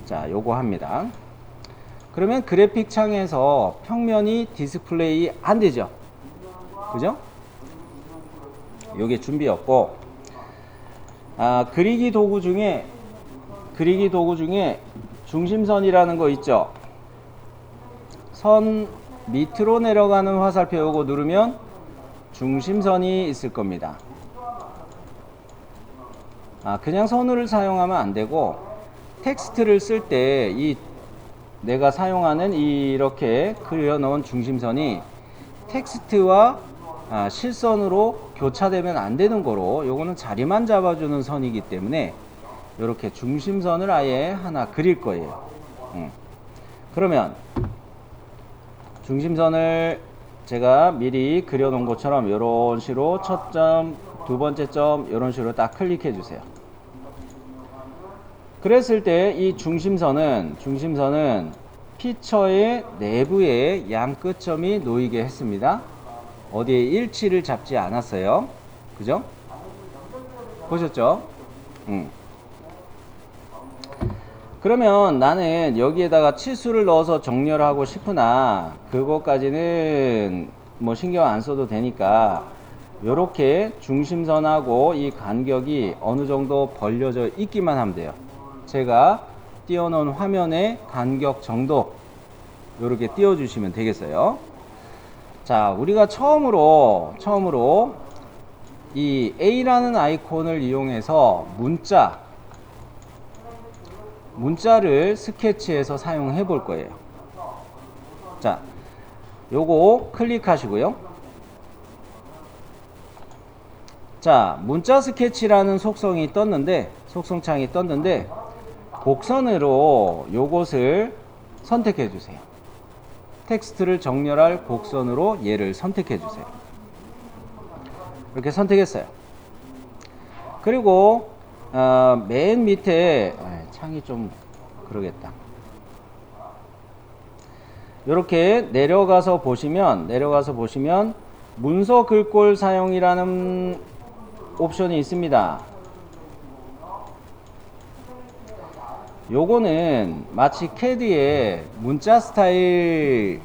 자, 요거 합니다. 그러면 그래픽 창에서 평면이 디스플레이 안 되죠. 그죠? 요게 준비였고, 그리기 도구 중에 중심선이라는 거 있죠? 선 밑으로 내려가는 화살표 요거 누르면 중심선이 있을 겁니다. 그냥 선을 사용하면 안 되고, 텍스트를 쓸 때 내가 사용하는 이렇게 그려놓은 중심선이 텍스트와 실선으로 교차되면 안 되는 거로, 요거는 자리만 잡아주는 선이기 때문에 이렇게 중심선을 아예 하나 그릴 거예요. 그러면 중심선을 제가 미리 그려놓은 것처럼 이런 식으로 첫 점, 두 번째 점 이런 식으로 딱 클릭해 주세요. 그랬을 때 이 중심선은 피처의 내부에 양 끝점이 놓이게 했습니다. 어디에 일치를 잡지 않았어요. 그죠? 보셨죠? 그러면 나는 여기에다가 치수를 넣어서 정렬을 하고 싶으나 그것까지는 뭐 신경 안 써도 되니까 요렇게 중심선하고 이 간격이 어느 정도 벌려져 있기만 하면 돼요. 제가 띄워놓은 화면의 간격 정도 요렇게 띄워주시면 되겠어요. 자, 우리가 처음으로 이 A라는 아이콘을 이용해서 문자를 스케치해서 사용해 볼 거예요. 자, 요거 클릭하시고요. 자, 문자 스케치라는 속성창이 떴는데 곡선으로 요것을 선택해 주세요. 텍스트를 정렬할 곡선으로 얘를 선택해 주세요. 이렇게 선택했어요. 그리고 맨 밑에 창이 좀 그러겠다. 이렇게 내려가서 보시면 문서 글꼴 사용이라는 옵션이 있습니다. 요거는 마치 캐드의 문자 스타일처럼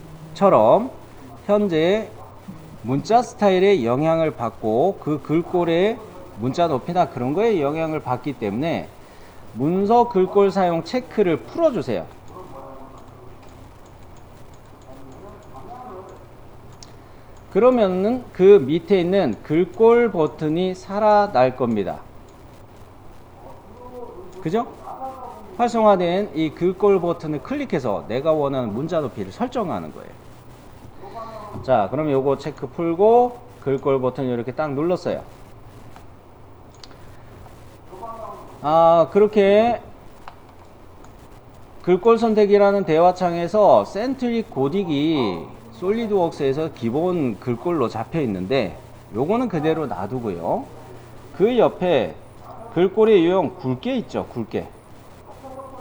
현재 문자 스타일에 영향을 받고 그 글꼴의 문자 높이나 그런 거에 영향을 받기 때문에 문서 글꼴 사용 체크를 풀어주세요. 그러면은 그 밑에 있는 글꼴 버튼이 살아날 겁니다. 그죠? 활성화된 이 글꼴 버튼을 클릭해서 내가 원하는 문자 높이를 설정하는 거예요. 자, 그럼 요거 체크 풀고 글꼴 버튼 이렇게 딱 눌렀어요. 그렇게 글꼴 선택이라는 대화창에서 센트릭 고딕이 솔리드웍스에서 기본 글꼴로 잡혀 있는데 요거는 그대로 놔두고요. 그 옆에 글꼴의 유형 굵게 있죠.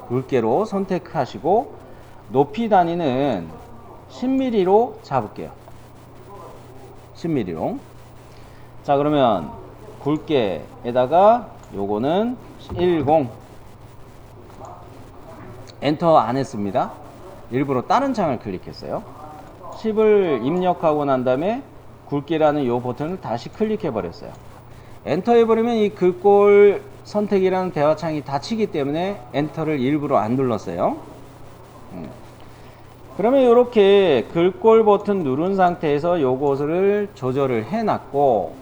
굵게로 선택하시고 높이 단위는 10mm로 잡을게요. 10mm로. 자, 그러면 굵게에다가 요거는 10 엔터 안 했습니다. 일부러 다른 창을 클릭했어요. 10을 입력하고 난 다음에 굵기라는 요 버튼을 다시 클릭해 버렸어요. 엔터 해버리면 이 글꼴 선택이라는 대화창이 닫히기 때문에 엔터를 일부러 안 눌렀어요. 그러면 이렇게 글꼴 버튼 누른 상태에서 요것을 조절을 해 놨고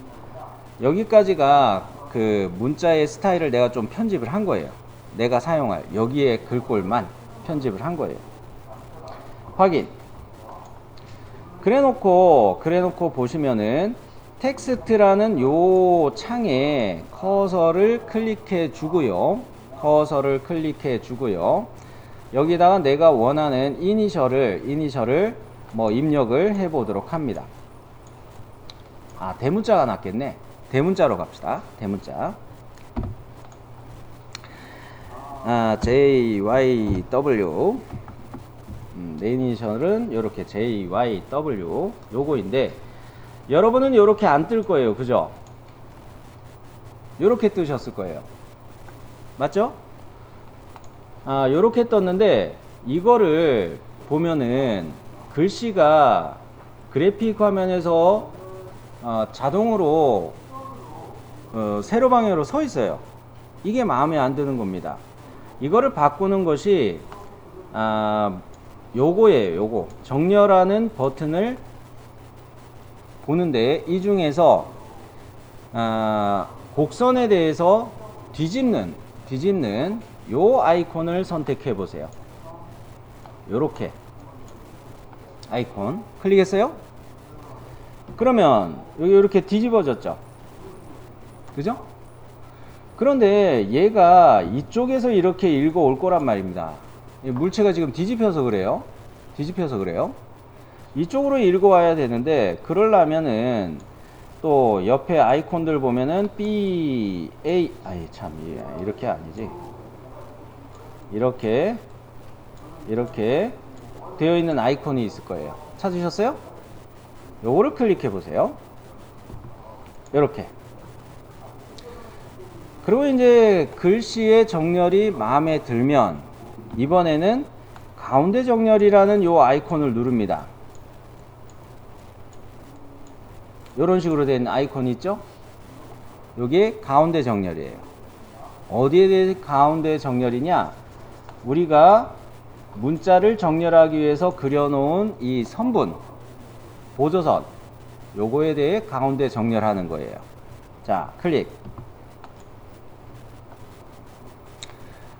여기까지가 그 문자의 스타일을 내가 좀 편집을 한 거예요. 내가 사용할 여기에 글꼴만 편집을 한 거예요. 확인. 그래놓고 보시면은 텍스트라는 요 창에 커서를 클릭해 주고요. 여기다가 내가 원하는 이니셜을 뭐 입력을 해 보도록 합니다. 대문자가 낫겠네. 대문자로 갑시다. 대문자. JYW. 내 이니셜은 요렇게 JYW 요거인데 여러분은 요렇게 안 뜰 거예요. 그죠? 요렇게 뜨셨을 거예요. 맞죠? 요렇게 떴는데 이거를 보면은 글씨가 그래픽 화면에서 자동으로 세로 방향으로 서 있어요. 이게 마음에 안 드는 겁니다. 이거를 바꾸는 것이 요거예요. 요거 정렬하는 버튼을 보는데 이 중에서 곡선에 대해서 뒤집는 요 아이콘을 선택해 보세요. 요렇게 아이콘 클릭했어요? 그러면 여기 이렇게 뒤집어졌죠? 그죠? 그런데 얘가 이쪽에서 이렇게 읽어 올 거란 말입니다. 물체가 지금 뒤집혀서 그래요. 이쪽으로 읽어 와야 되는데, 그러려면은 또 옆에 아이콘들 보면은 B, A, 참, 이렇게 아니지. 이렇게 되어 있는 아이콘이 있을 거예요. 찾으셨어요? 요거를 클릭해 보세요. 이렇게. 그리고 이제 글씨의 정렬이 마음에 들면 이번에는 가운데 정렬이라는 요 아이콘을 누릅니다. 요런 식으로 된 아이콘이 있죠? 요게 가운데 정렬이에요. 어디에 대해 가운데 정렬이냐? 우리가 문자를 정렬하기 위해서 그려놓은 이 선분, 보조선, 요거에 대해 가운데 정렬하는 거예요. 자, 클릭.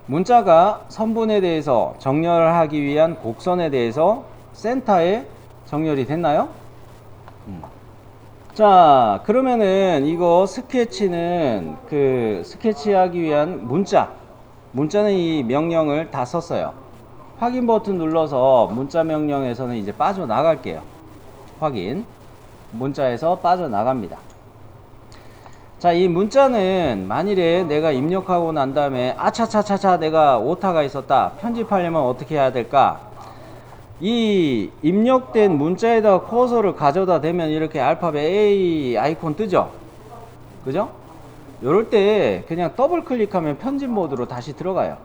문자가 선분에 대해서 정렬을 하기 위한 곡선에 대해서 센터에 정렬이 됐나요? 자, 그러면은 이거 스케치는 스케치하기 위한 문자는 이 명령을 다 썼어요. 확인 버튼 눌러서 문자 명령에서는 이제 빠져나갈게요. 확인. 문자에서 빠져나갑니다. 자, 이 문자는 만일에 내가 입력하고 난 다음에 아차차차차 내가 오타가 있었다. 편집하려면 어떻게 해야 될까? 이 입력된 문자에다가 커서를 가져다 대면 이렇게 알파벳 A 아이콘 뜨죠? 그죠? 요럴 때 그냥 더블 클릭하면 편집 모드로 다시 들어가요.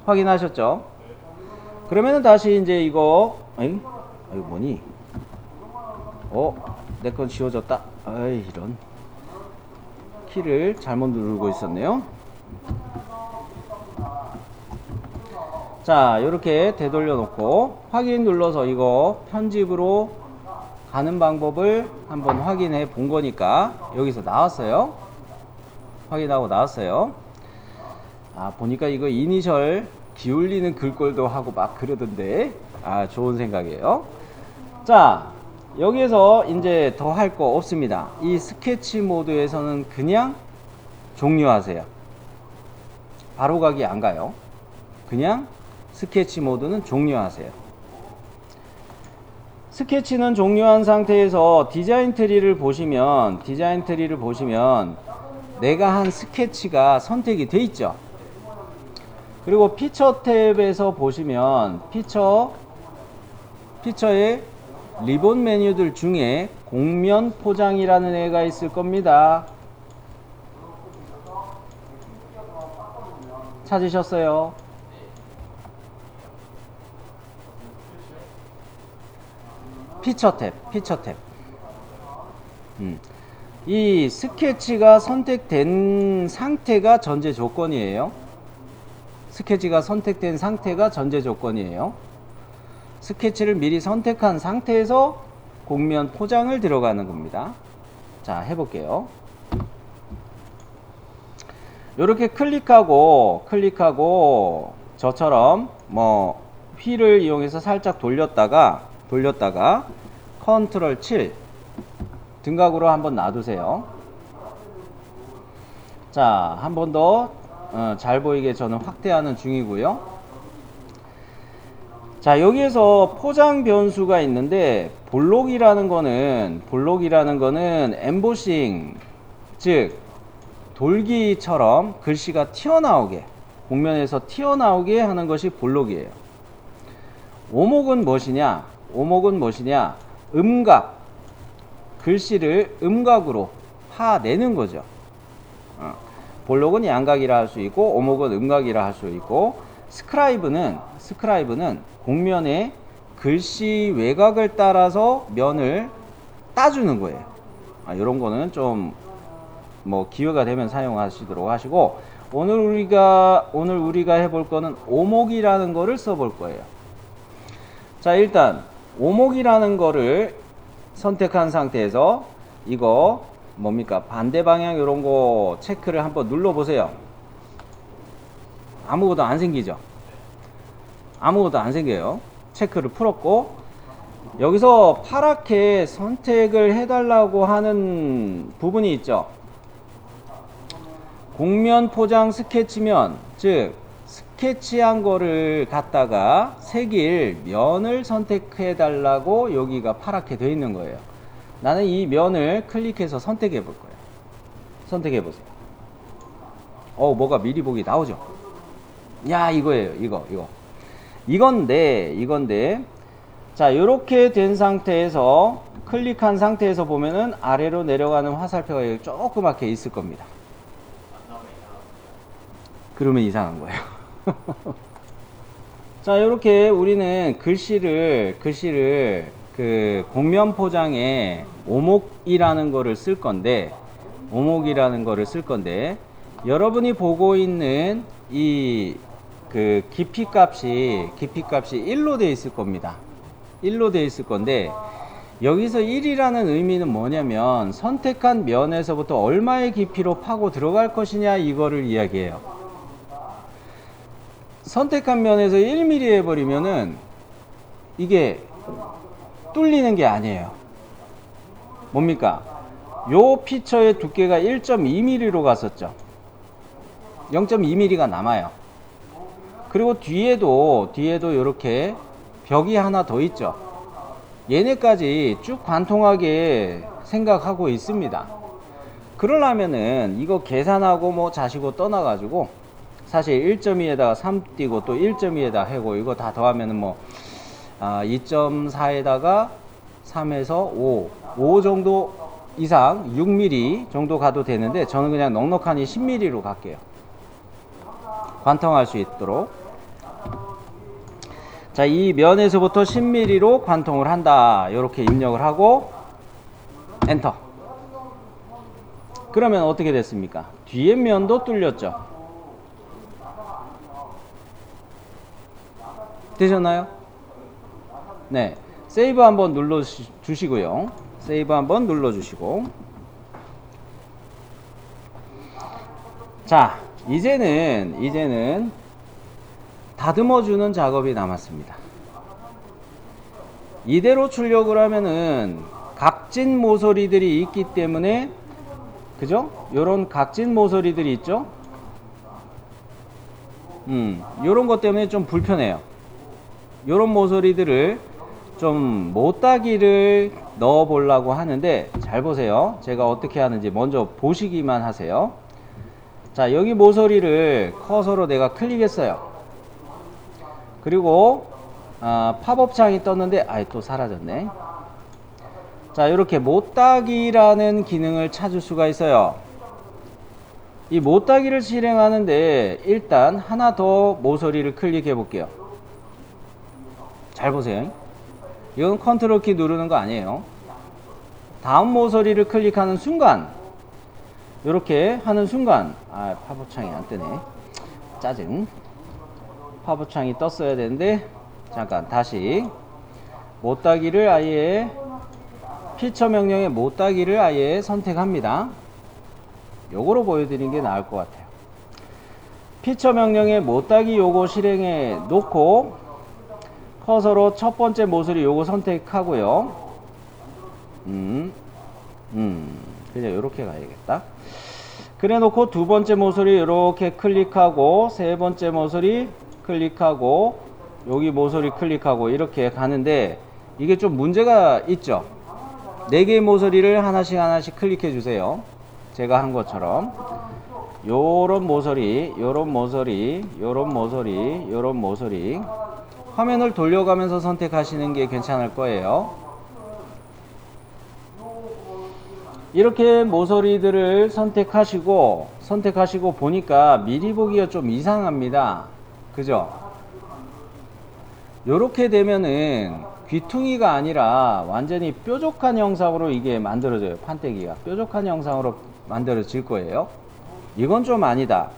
확인하셨죠? 그러면은 다시 이제 이거 뭐니? 내 건 지워졌다. 이런. 키를 잘못 누르고 있었네요. 자, 이렇게 되돌려 놓고 확인 눌러서 이거 편집으로 가는 방법을 한번 확인해 본 거니까 여기서 나왔어요. 확인하고 나왔어요. 보니까 이거 이니셜 기울이는 글꼴도 하고 막 그러던데, 좋은 생각이에요. 자, 여기에서 이제 더 할 거 없습니다. 이 스케치 모드에서는 그냥 종료하세요. 바로 가기 안 가요. 그냥 스케치 모드는 종료하세요. 스케치는 종료한 상태에서 디자인 트리를 보시면 내가 한 스케치가 선택이 돼 있죠. 그리고 피처 탭에서 보시면 피처의 리본 메뉴들 중에 곡면 포장이라는 애가 있을 겁니다. 찾으셨어요? 피처 탭. 이 스케치가 선택된 상태가 전제 조건이에요. 스케치를 미리 선택한 상태에서 곡면 포장을 들어가는 겁니다. 자, 해볼게요. 이렇게 클릭하고 저처럼 휠을 이용해서 살짝 돌렸다가 컨트롤 7 등각으로 한번 놔두세요. 자, 한 번 더 잘 보이게 저는 확대하는 중이고요. 자, 여기에서 포장 변수가 있는데 볼록이라는 거는 엠보싱, 즉 돌기처럼 글씨가 튀어나오게, 곡면에서 튀어나오게 하는 것이 볼록이에요. 오목은 무엇이냐? 음각, 글씨를 음각으로 파내는 거죠. 볼록은 양각이라 할 수 있고 오목은 음각이라 할 수 있고, 스크라이브는 곡면의 글씨 외곽을 따라서 면을 따주는 거예요. 이런 거는 좀 뭐 기회가 되면 사용하시도록 하시고, 오늘 우리가 해볼 거는 오목이라는 거를 써볼 거예요. 자, 일단 오목이라는 거를 선택한 상태에서 이거 뭡니까? 반대 방향 이런 거 체크를 한번 눌러 보세요. 아무것도 안 생기죠? 아무것도 안 생겨요. 체크를 풀었고, 여기서 파랗게 선택을 해달라고 하는 부분이 있죠. 곡면 포장 스케치면, 즉 스케치한 거를 갖다가 새길 면을 선택해 달라고 여기가 파랗게 되어 있는 거예요. 나는 이 면을 클릭해서 선택해 볼 거예요. 선택해 보세요. 뭐가 미리 보기 나오죠? 야, 이거예요. 이건데 자, 요렇게 된 상태에서 클릭한 상태에서 보면은 아래로 내려가는 화살표가 여기 조그맣게 있을 겁니다. 그러면 이상한 거예요. 자, 이렇게 우리는 글씨를 그 곡면 포장에 오목이라는 거를 쓸 건데, 여러분이 보고 있는 이 그 깊이 값이 1로 되어 있을 겁니다. 1로 되어 있을 건데, 여기서 1이라는 의미는 뭐냐면 선택한 면에서부터 얼마의 깊이로 파고 들어갈 것이냐, 이거를 이야기해요. 선택한 면에서 1mm 해버리면은 이게 뚫리는 게 아니에요. 뭡니까? 요 피처의 두께가 1.2mm로 갔었죠. 0.2mm가 남아요. 그리고 뒤에도 이렇게 벽이 하나 더 있죠. 얘네까지 쭉 관통하게 생각하고 있습니다. 그러려면은 이거 계산하고 뭐 자시고 떠나가지고, 사실 1.2에다가 3 띄고 또 1.2에다 하고 이거 다 더하면은 뭐 2.4에다가 3에서 5 정도 이상 6mm 정도 가도 되는데, 저는 그냥 넉넉하니 10mm로 갈게요. 관통할 수 있도록. 자, 이 면에서부터 10mm로 관통을 한다, 이렇게 입력을 하고 엔터. 그러면 어떻게 됐습니까? 뒤에 면도 뚫렸죠. 되셨나요? 네, 세이브 한번 눌러 주시고요. 자, 이제는 다듬어 주는 작업이 남았습니다. 이대로 출력을 하면은 각진 모서리들이 있기 때문에, 그죠? 요런 각진 모서리들이 있죠? 요런 것 때문에 좀 불편해요. 요런 모서리들을 좀 못따기를 넣어 보려고 하는데, 잘 보세요. 제가 어떻게 하는지 먼저 보시기만 하세요. 자, 여기 모서리를 커서로 내가 클릭했어요. 그리고 팝업 창이 떴는데 또 사라졌네. 자, 이렇게 못따기라는 기능을 찾을 수가 있어요. 이 못따기를 실행하는데 일단 하나 더 모서리를 클릭해 볼게요. 잘 보세요. 이건 컨트롤 키 누르는 거 아니에요. 다음 모서리를 클릭하는 순간, 이렇게 하는 순간, 팝업 창이 안 뜨네. 짜증. 팝업 창이 떴어야 되는데, 잠깐 다시 못따기를 아예, 피처 명령의 못따기를 아예 선택합니다. 요거로 보여드리는 게 나을 것 같아요. 피처 명령의 못따기 요거 실행해 놓고 커서로 첫 번째 모서리 요거 선택하고요. 그냥 요렇게 가야겠다. 그래 놓고 두 번째 모서리 요렇게 클릭하고, 세 번째 모서리 클릭하고, 여기 모서리 클릭하고, 이렇게 가는데 이게 좀 문제가 있죠. 4개의 모서리를 하나씩 클릭해 주세요. 제가 한 것처럼 요런 모서리, 요런 모서리, 요런 모서리, 요런 모서리, 화면을 돌려가면서 선택하시는 게 괜찮을 거예요. 이렇게 모서리들을 선택하시고 보니까 미리 보기가 좀 이상합니다. 그죠? 요렇게 되면은 귀퉁이가 아니라 완전히 뾰족한 형상으로 이게 만들어져요. 판때기가 뾰족한 형상으로 만들어질 거예요. 이건 좀 아니다.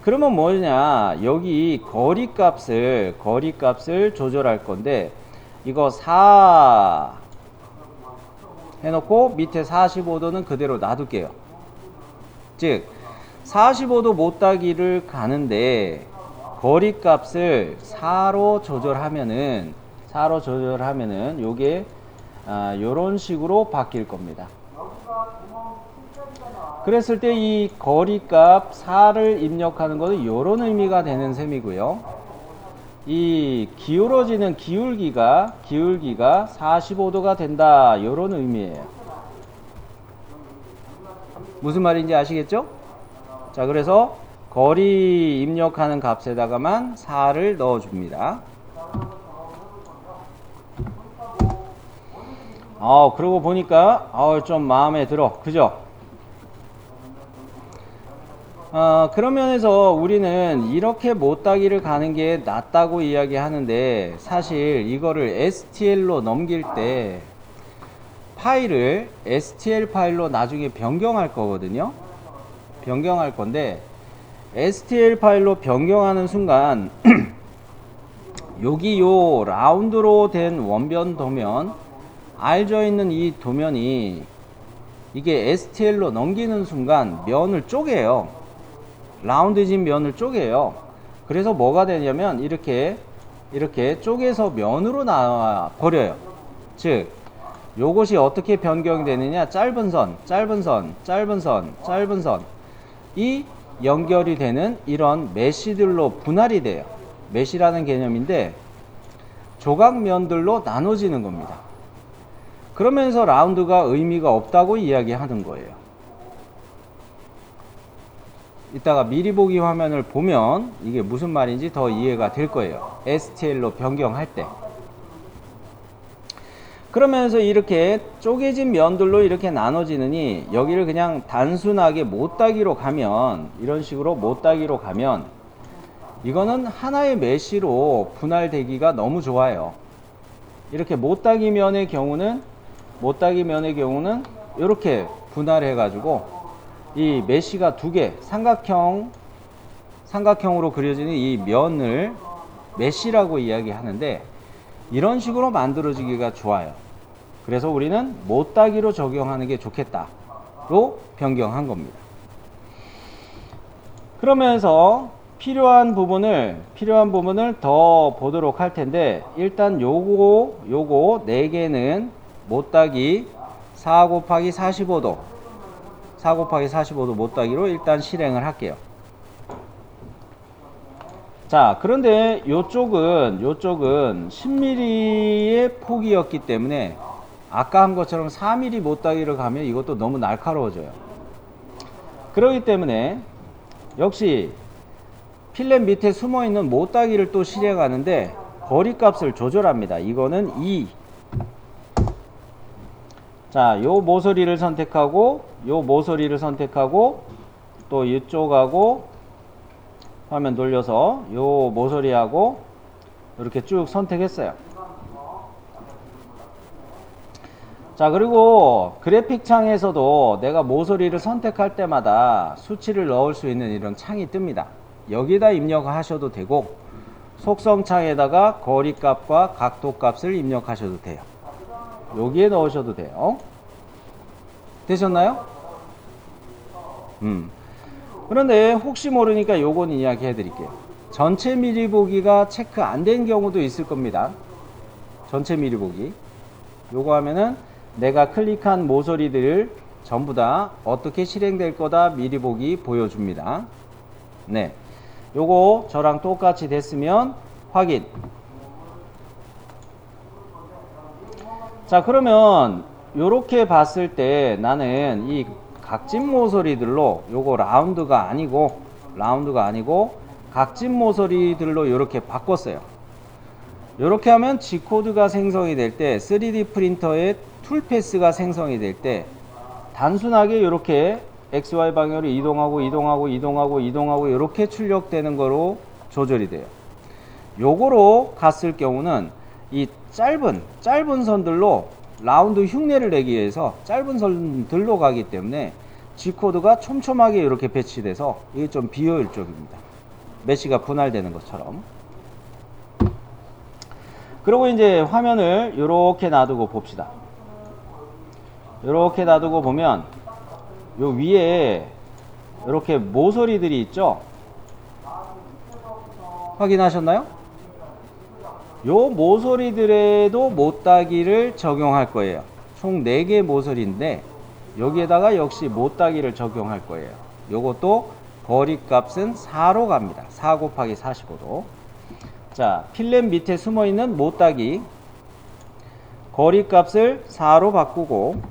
그러면 뭐냐, 여기 거리값을 조절할 건데, 이거 4 해놓고 밑에 45도는 그대로 놔둘게요. 즉 45도 못따기를 가는데 거리값을 4로 조절하면은 요게 요런 식으로 바뀔 겁니다. 그랬을 때 이 거리값 4를 입력하는 것은 요런 의미가 되는 셈이고요. 이 기울어지는 기울기가 45도가 된다, 요런 의미예요. 무슨 말인지 아시겠죠? 자, 그래서 거리 입력하는 값에다가만 4를 넣어줍니다. 그러고 보니까 좀 마음에 들어, 그죠? 그런 면에서 우리는 이렇게 못따기를 가는 게 낫다고 이야기하는데, 사실 이거를 STL로 넘길 때 파일을 STL 파일로 나중에 변경할 거거든요. 변경할 건데, STL 파일로 변경하는 순간 여기 요 라운드로 된 원변 도면, 알져 있는 이 도면이 이게 STL로 넘기는 순간 면을 쪼개요. 라운드진 면을 쪼개요. 그래서 뭐가 되냐면 이렇게 쪼개서 면으로 나와 버려요. 즉 요것이 어떻게 변경이 되느냐, 짧은 선 이 연결이 되는 이런 메시들로 분할이 돼요. 메시라는 개념인데 조각면들로 나눠지는 겁니다. 그러면서 라운드가 의미가 없다고 이야기하는 거예요. 이따가 미리 보기 화면을 보면 이게 무슨 말인지 더 이해가 될 거예요. STL로 변경할 때. 그러면서 이렇게 쪼개진 면들로 이렇게 나눠지느니, 여기를 그냥 단순하게 못따기로 가면, 이런 식으로 못따기로 가면 이거는 하나의 메시로 분할되기가 너무 좋아요. 이렇게 못따기 면의 경우는 이렇게 분할해 가지고 이 메시가 두 개, 삼각형으로 그려지는 이 면을 메시라고 이야기하는데, 이런 식으로 만들어지기가 좋아요. 그래서 우리는 못따기로 적용하는 게 좋겠다로 변경한 겁니다. 그러면서 필요한 부분을 더 보도록 할 텐데, 일단 요거 4개는 못따기 4 곱하기 45도 못따기로 일단 실행을 할게요. 자, 그런데 요쪽은 10mm의 폭이었기 때문에 아까 한 것처럼 4mm 못따기를 가면 이것도 너무 날카로워져요. 그렇기 때문에 역시 필렛 밑에 숨어있는 못따기를 또 실행하는데 거리값을 조절합니다. 이거는 2. 자, 요 모서리를 선택하고 또 이쪽하고 화면 돌려서 요 모서리하고 이렇게 쭉 선택했어요. 자, 그리고 그래픽 창에서도 내가 모서리를 선택할 때마다 수치를 넣을 수 있는 이런 창이 뜹니다. 여기다 입력하셔도 되고, 속성 창에다가 거리값과 각도값을 입력하셔도 돼요. 여기에 넣으셔도 돼요. 되셨나요? 그런데 혹시 모르니까 요건 이야기 해드릴게요. 전체 미리 보기가 체크 안 된 경우도 있을 겁니다. 전체 미리 보기. 요거 하면은 내가 클릭한 모서리들을 전부 다 어떻게 실행될 거다 미리 보기 보여줍니다. 네. 요거 저랑 똑같이 됐으면 확인. 자, 그러면 요렇게 봤을 때 나는 이 각진 모서리들로, 요거 라운드가 아니고 각진 모서리들로 요렇게 바꿨어요. 요렇게 하면 G코드가 생성이 될 때, 3D 프린터의 툴패스가 생성이 될 때 단순하게 요렇게 XY 방향으로 이동하고 이렇게 출력되는 거로 조절이 돼요. 요거로 갔을 경우는 이 짧은 선들로 라운드 흉내를 내기 위해서 짧은 선들로 가기 때문에 G코드가 촘촘하게 이렇게 배치돼서 이게 좀 비효율적입니다. 메시가 분할되는 것처럼. 그리고 이제 화면을 이렇게 놔두고 봅시다. 이렇게 놔두고 보면 요 위에 이렇게 모서리들이 있죠. 확인하셨나요? 요 모서리들에도 못따기를 적용할 거예요. 총 4개 모서리인데 여기에다가 역시 못따기를 적용할 거예요. 요것도 거리값은 4로 갑니다. 4 곱하기 45도. 자, 필렛 밑에 숨어있는 못따기 거리값을 4로 바꾸고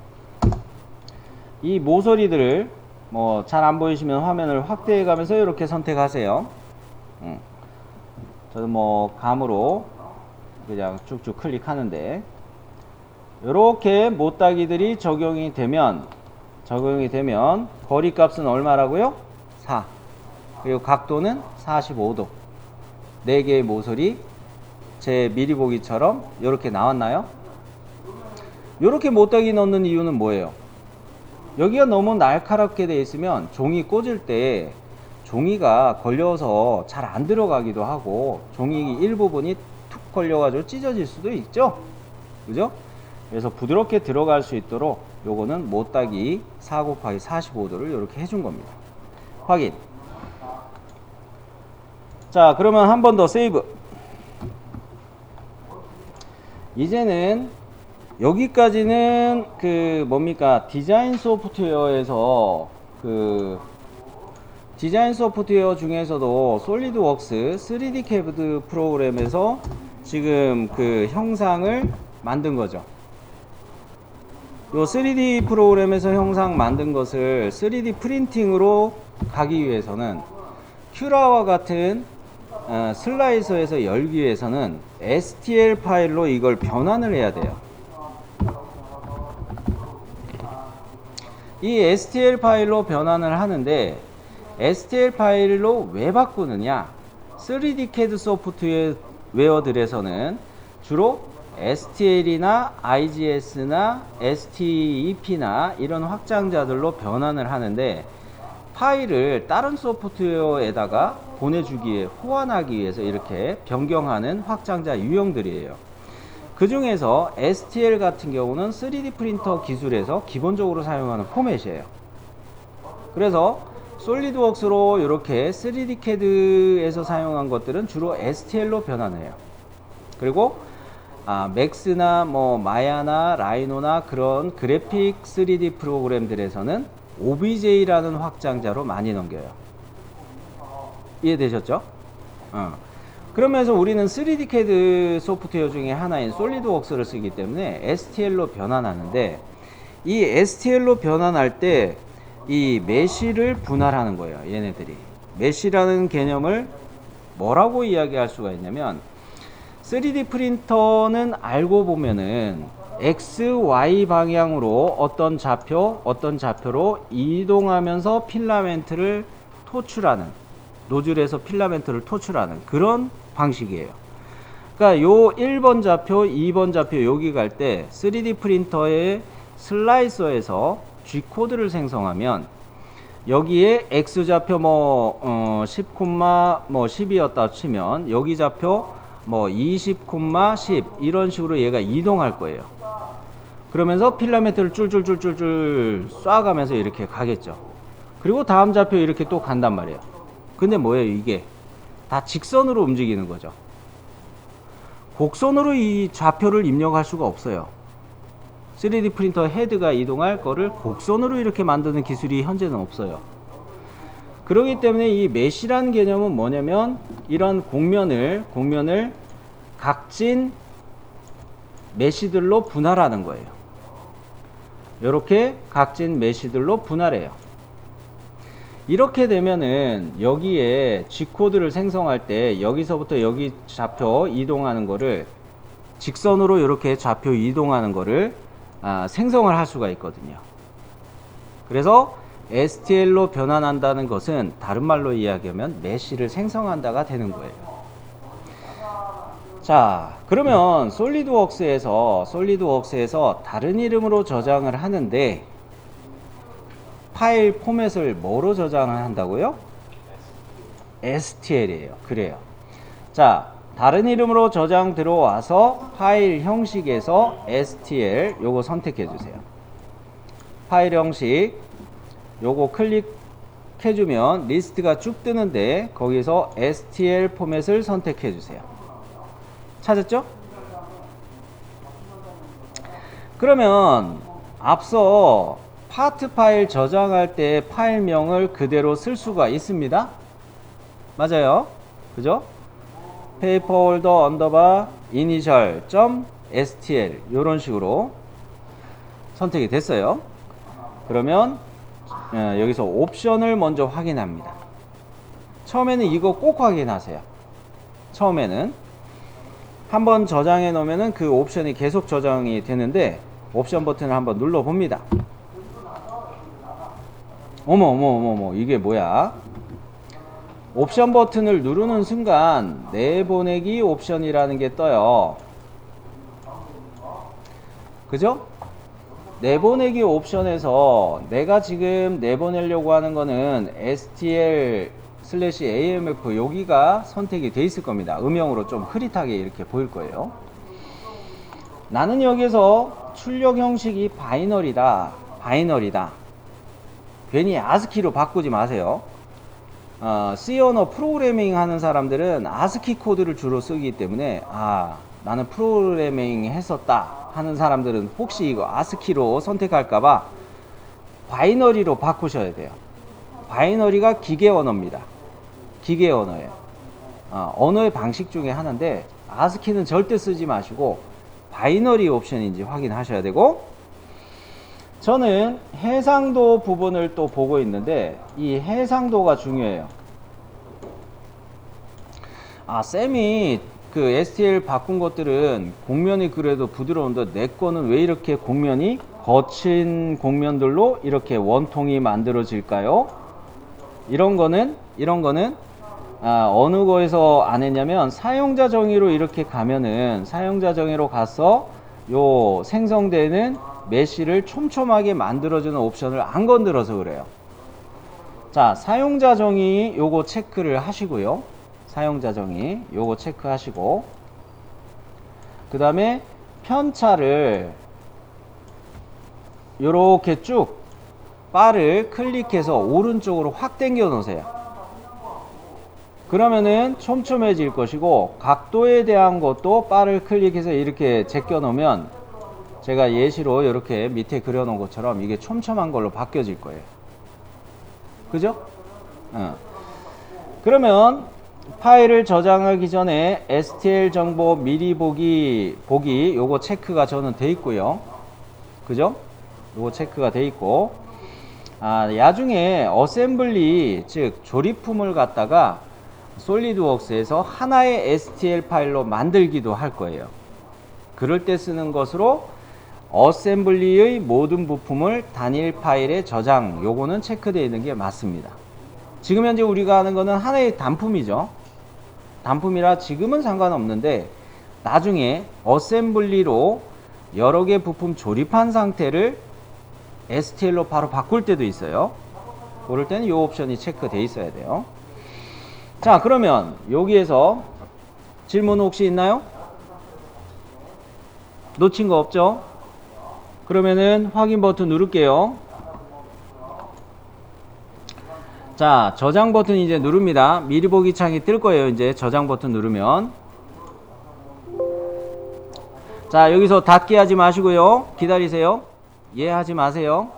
이 모서리들을 뭐 잘 안 보이시면 화면을 확대해 가면서 이렇게 선택하세요. 저는 뭐 감으로 그냥 쭉쭉 클릭하는데 이렇게 못따기들이 적용이 되면 거리값은 얼마라고요? 4. 그리고 각도는 45도. 4개의 모서리 제 미리 보기처럼 이렇게 나왔나요? 이렇게 못따기 넣는 이유는 뭐예요? 여기가 너무 날카롭게 되어 있으면 종이 꽂을 때 종이가 걸려서 잘 안 들어가기도 하고 종이 일부분이 툭 걸려가지고 찢어질 수도 있죠. 그죠? 그래서 부드럽게 들어갈 수 있도록 요거는 못따기 4 곱하기 45도를 이렇게 해준 겁니다. 확인. 자, 그러면 한 번 더 세이브. 이제는 여기까지는 그 뭡니까 디자인 소프트웨어에서 디자인 소프트웨어 중에서도 솔리드웍스 3D CAD 프로그램에서 지금 그 형상을 만든 거죠. 요 3D 프로그램에서 형상 만든 것을 3D 프린팅으로 가기 위해서는 큐라와 같은 슬라이서에서 열기 위해서는 STL 파일로 이걸 변환을 해야 돼요. 이 STL 파일로 변환을 하는데 STL 파일로 왜 바꾸느냐? 3D CAD 소프트웨어들에서는 주로 STL이나 IGS나 STEP나 이런 확장자들로 변환을 하는데 파일을 다른 소프트웨어에다가 보내주기에 호환하기 위해서 이렇게 변경하는 확장자 유형들이에요. 그 중에서 STL 같은 경우는 3D 프린터 기술에서 기본적으로 사용하는 포맷이에요. 그래서 솔리드웍스로 이렇게 3D CAD에서 사용한 것들은 주로 STL로 변환해요. 그리고 맥스나 뭐 마야나 라이노나 그런 그래픽 3D 프로그램들에서는 OBJ라는 확장자로 많이 넘겨요. 이해되셨죠? 그러면서 우리는 3D CAD 소프트웨어 중에 하나인 솔리드웍스를 쓰기 때문에 STL로 변환하는데 이 STL로 변환할 때 이 메시를 분할하는 거예요. 얘네들이 메시라는 개념을 뭐라고 이야기할 수가 있냐면 3D 프린터는 알고 보면은 X, Y 방향으로 어떤 좌표로 이동하면서 필라멘트를 토출하는 노즐에서 필라멘트를 토출하는 그런 방식이에요. 그러니까 요 1번 좌표, 2번 좌표 여기 갈 때 3D 프린터의 슬라이서에서 G코드를 생성하면 여기에 X 좌표 10, 10이었다 치면 여기 좌표 20, 10 이런 식으로 얘가 이동할 거예요. 그러면서 필라멘트를 쫄쫄쫄쫄 쏴가면서 이렇게 가겠죠. 그리고 다음 좌표 이렇게 또 간단 말이에요. 근데 뭐예요? 이게 다 직선으로 움직이는 거죠. 곡선으로 이 좌표를 입력할 수가 없어요. 3D 프린터 헤드가 이동할 거를 곡선으로 이렇게 만드는 기술이 현재는 없어요. 그렇기 때문에 이 메시라는 개념은 뭐냐면 이런 곡면을 각진 메시들로 분할하는 거예요. 이렇게 각진 메시들로 분할해요. 이렇게 되면은 여기에 G코드를 생성할 때 여기서부터 여기 좌표 이동하는 거를 직선으로 이렇게 좌표 이동하는 거를 생성을 할 수가 있거든요. 그래서 STL로 변환한다는 것은 다른 말로 이야기하면 메시를 생성한다가 되는 거예요. 자, 그러면 솔리드웍스에서 다른 이름으로 저장을 하는데 파일 포맷을 뭐로 저장을 한다고요? STL이에요. 그래요. 자, 다른 이름으로 저장 들어와서 파일 형식에서 STL 요거 선택해 주세요. 파일 형식 요거 클릭해주면 리스트가 쭉 뜨는데 거기서 STL 포맷을 선택해 주세요. 찾았죠? 그러면 앞서 파트 파일 저장할 때 파일명을 그대로 쓸 수가 있습니다. 맞아요. 그죠? 페이퍼홀더 언더바 이니셜 점 stl 이런 식으로 선택이 됐어요. 그러면 여기서 옵션을 먼저 확인합니다. 처음에는 이거 꼭 확인하세요. 처음에는 한번 저장해 놓으면 그 옵션이 계속 저장이 되는데 옵션 버튼을 한번 눌러 봅니다. 어머 이게 뭐야? 옵션 버튼을 누르는 순간 내보내기 옵션이라는 게 떠요. 그죠? 내보내기 옵션에서 내가 지금 내보내려고 하는 거는 stl/amf 여기가 선택이 돼 있을 겁니다. 음영으로 좀 흐릿하게 이렇게 보일 거예요. 나는 여기서 출력 형식이 바이너리다. 괜히 아스키로 바꾸지 마세요. C 언어 프로그래밍 하는 사람들은 아스키 코드를 주로 쓰기 때문에 나는 프로그래밍 했었다 하는 사람들은 혹시 이거 아스키로 선택할까봐 바이너리로 바꾸셔야 돼요. 바이너리가 기계 언어입니다. 기계 언어예요. 언어의 방식 중에 하나인데 아스키는 절대 쓰지 마시고 바이너리 옵션인지 확인하셔야 되고, 저는 해상도 부분을 또 보고 있는데 이 해상도가 중요해요. 쌤이 그 STL 바꾼 것들은 곡면이 그래도 부드러운데 내 거는 왜 이렇게 곡면이 거친 곡면들로 이렇게 원통이 만들어질까요? 이런 거는 어느 거에서 안 했냐면 사용자 정의로 이렇게 가면은 사용자 정의로 가서 요 생성되는 메쉬를 촘촘하게 만들어주는 옵션을 안 건드려서 그래요. 자, 사용자 정의 요거 체크를 하시고요. 사용자 정의 요거 체크하시고, 그 다음에 편차를 요렇게 쭉 바를 클릭해서 오른쪽으로 확 당겨 놓으세요. 그러면은 촘촘해질 것이고, 각도에 대한 것도 바를 클릭해서 이렇게 제껴 놓으면 제가 예시로 이렇게 밑에 그려 놓은 것처럼 이게 촘촘한 걸로 바뀌어질 거예요. 그죠? 그러면 파일을 저장하기 전에 STL 정보 미리 보기 요거 체크가 저는 돼 있고요. 그죠? 요거 체크가 돼 있고, 나중에 어셈블리 즉 조립품을 갖다가 솔리드웍스에서 하나의 STL 파일로 만들기도 할 거예요. 그럴 때 쓰는 것으로 어셈블리의 모든 부품을 단일 파일에 저장, 요거는 체크되어 있는 게 맞습니다. 지금 현재 우리가 하는 거는 하나의 단품이죠. 단품이라 지금은 상관없는데 나중에 어셈블리로 여러 개 부품 조립한 상태를 STL로 바로 바꿀 때도 있어요. 그럴 때는 이 옵션이 체크되어 있어야 돼요. 자, 그러면 여기에서 질문 혹시 있나요? 놓친 거 없죠? 그러면은 확인 버튼 누를게요. 자, 저장 버튼 이제 누릅니다. 미리 보기 창이 뜰 거예요. 이제 저장 버튼 누르면. 자, 여기서 닫기 하지 마시고요. 기다리세요. 예 하지 마세요.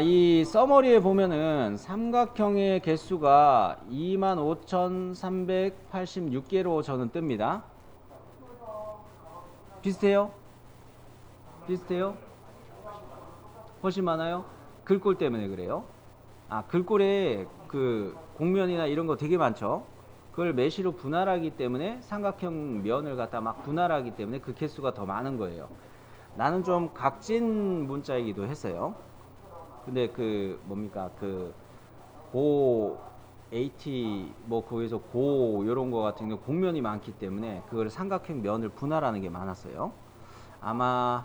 이 서머리에 보면은 삼각형의 개수가 25,386개로 저는 뜹니다. 비슷해요? 훨씬 많아요? 글꼴 때문에 그래요. 글꼴에 그 곡면이나 이런 거 되게 많죠. 그걸 메쉬로 분할하기 때문에 삼각형 면을 갖다 막 분할하기 때문에 그 개수가 더 많은 거예요. 나는 좀 각진 문자이기도 했어요. 근데 그 뭡니까, AT 뭐 거기서 고 이런 거 같은 경우 곡면이 많기 때문에 그걸 삼각형 면을 분할하는 게 많았어요. 아마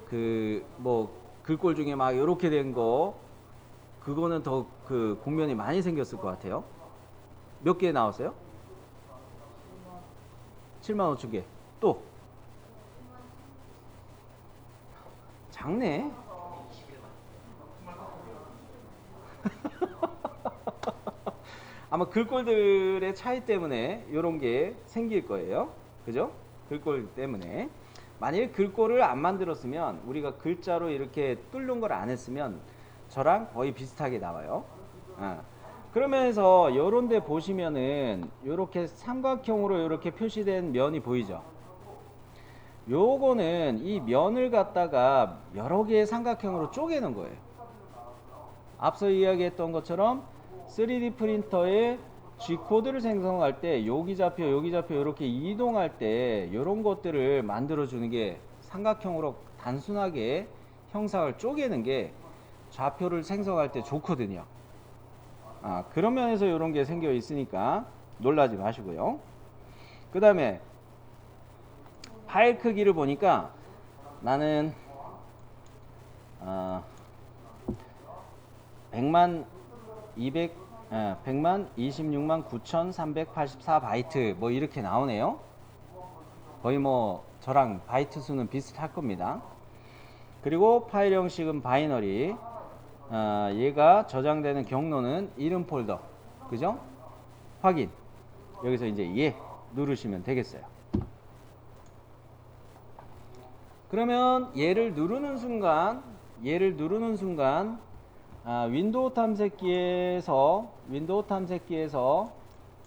그 뭐 글꼴 중에 막 이렇게 된 거 그거는 더 그 곡면이 많이 생겼을 것 같아요. 몇 개 나왔어요? 7만 5천 개. 또 작네. 아마 글꼴들의 차이 때문에 이런 게 생길 거예요. 그죠? 글꼴 때문에. 만약에 글꼴을 안 만들었으면 우리가 글자로 이렇게 뚫는 걸 안 했으면 저랑 거의 비슷하게 나와요. 그러면서 이런 데 보시면은 이렇게 삼각형으로 이렇게 표시된 면이 보이죠? 요거는 이 면을 갖다가 여러 개의 삼각형으로 쪼개는 거예요. 앞서 이야기했던 것처럼 3D 프린터에 G코드를 생성할 때 여기 좌표 이렇게 이동할 때 이런 것들을 만들어 주는 게 삼각형으로 단순하게 형상을 쪼개는 게 좌표를 생성할 때 좋거든요. 그런 면에서 이런 게 생겨 있으니까 놀라지 마시고요. 그 다음에 파일 크기를 보니까 나는 100만 26만 9,384 바이트 뭐 이렇게 나오네요. 거의 뭐 저랑 바이트 수는 비슷할 겁니다. 그리고 파일 형식은 바이너리. 얘가 저장되는 경로는 이름 폴더. 그죠? 확인. 여기서 이제 예 누르시면 되겠어요. 그러면 얘를 누르는 순간 윈도우 탐색기에서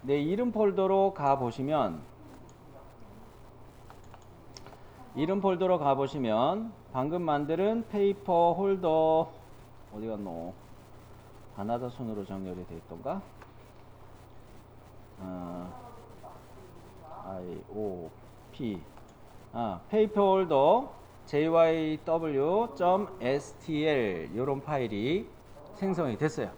내 이름 폴더로 가 보시면 방금 만든 페이퍼 홀더 어디 갔노? 가나다 손으로 정렬이 되어 있던가? IOP 페이퍼 홀더 jyw.stl 이런 파일이 생성이 됐어요.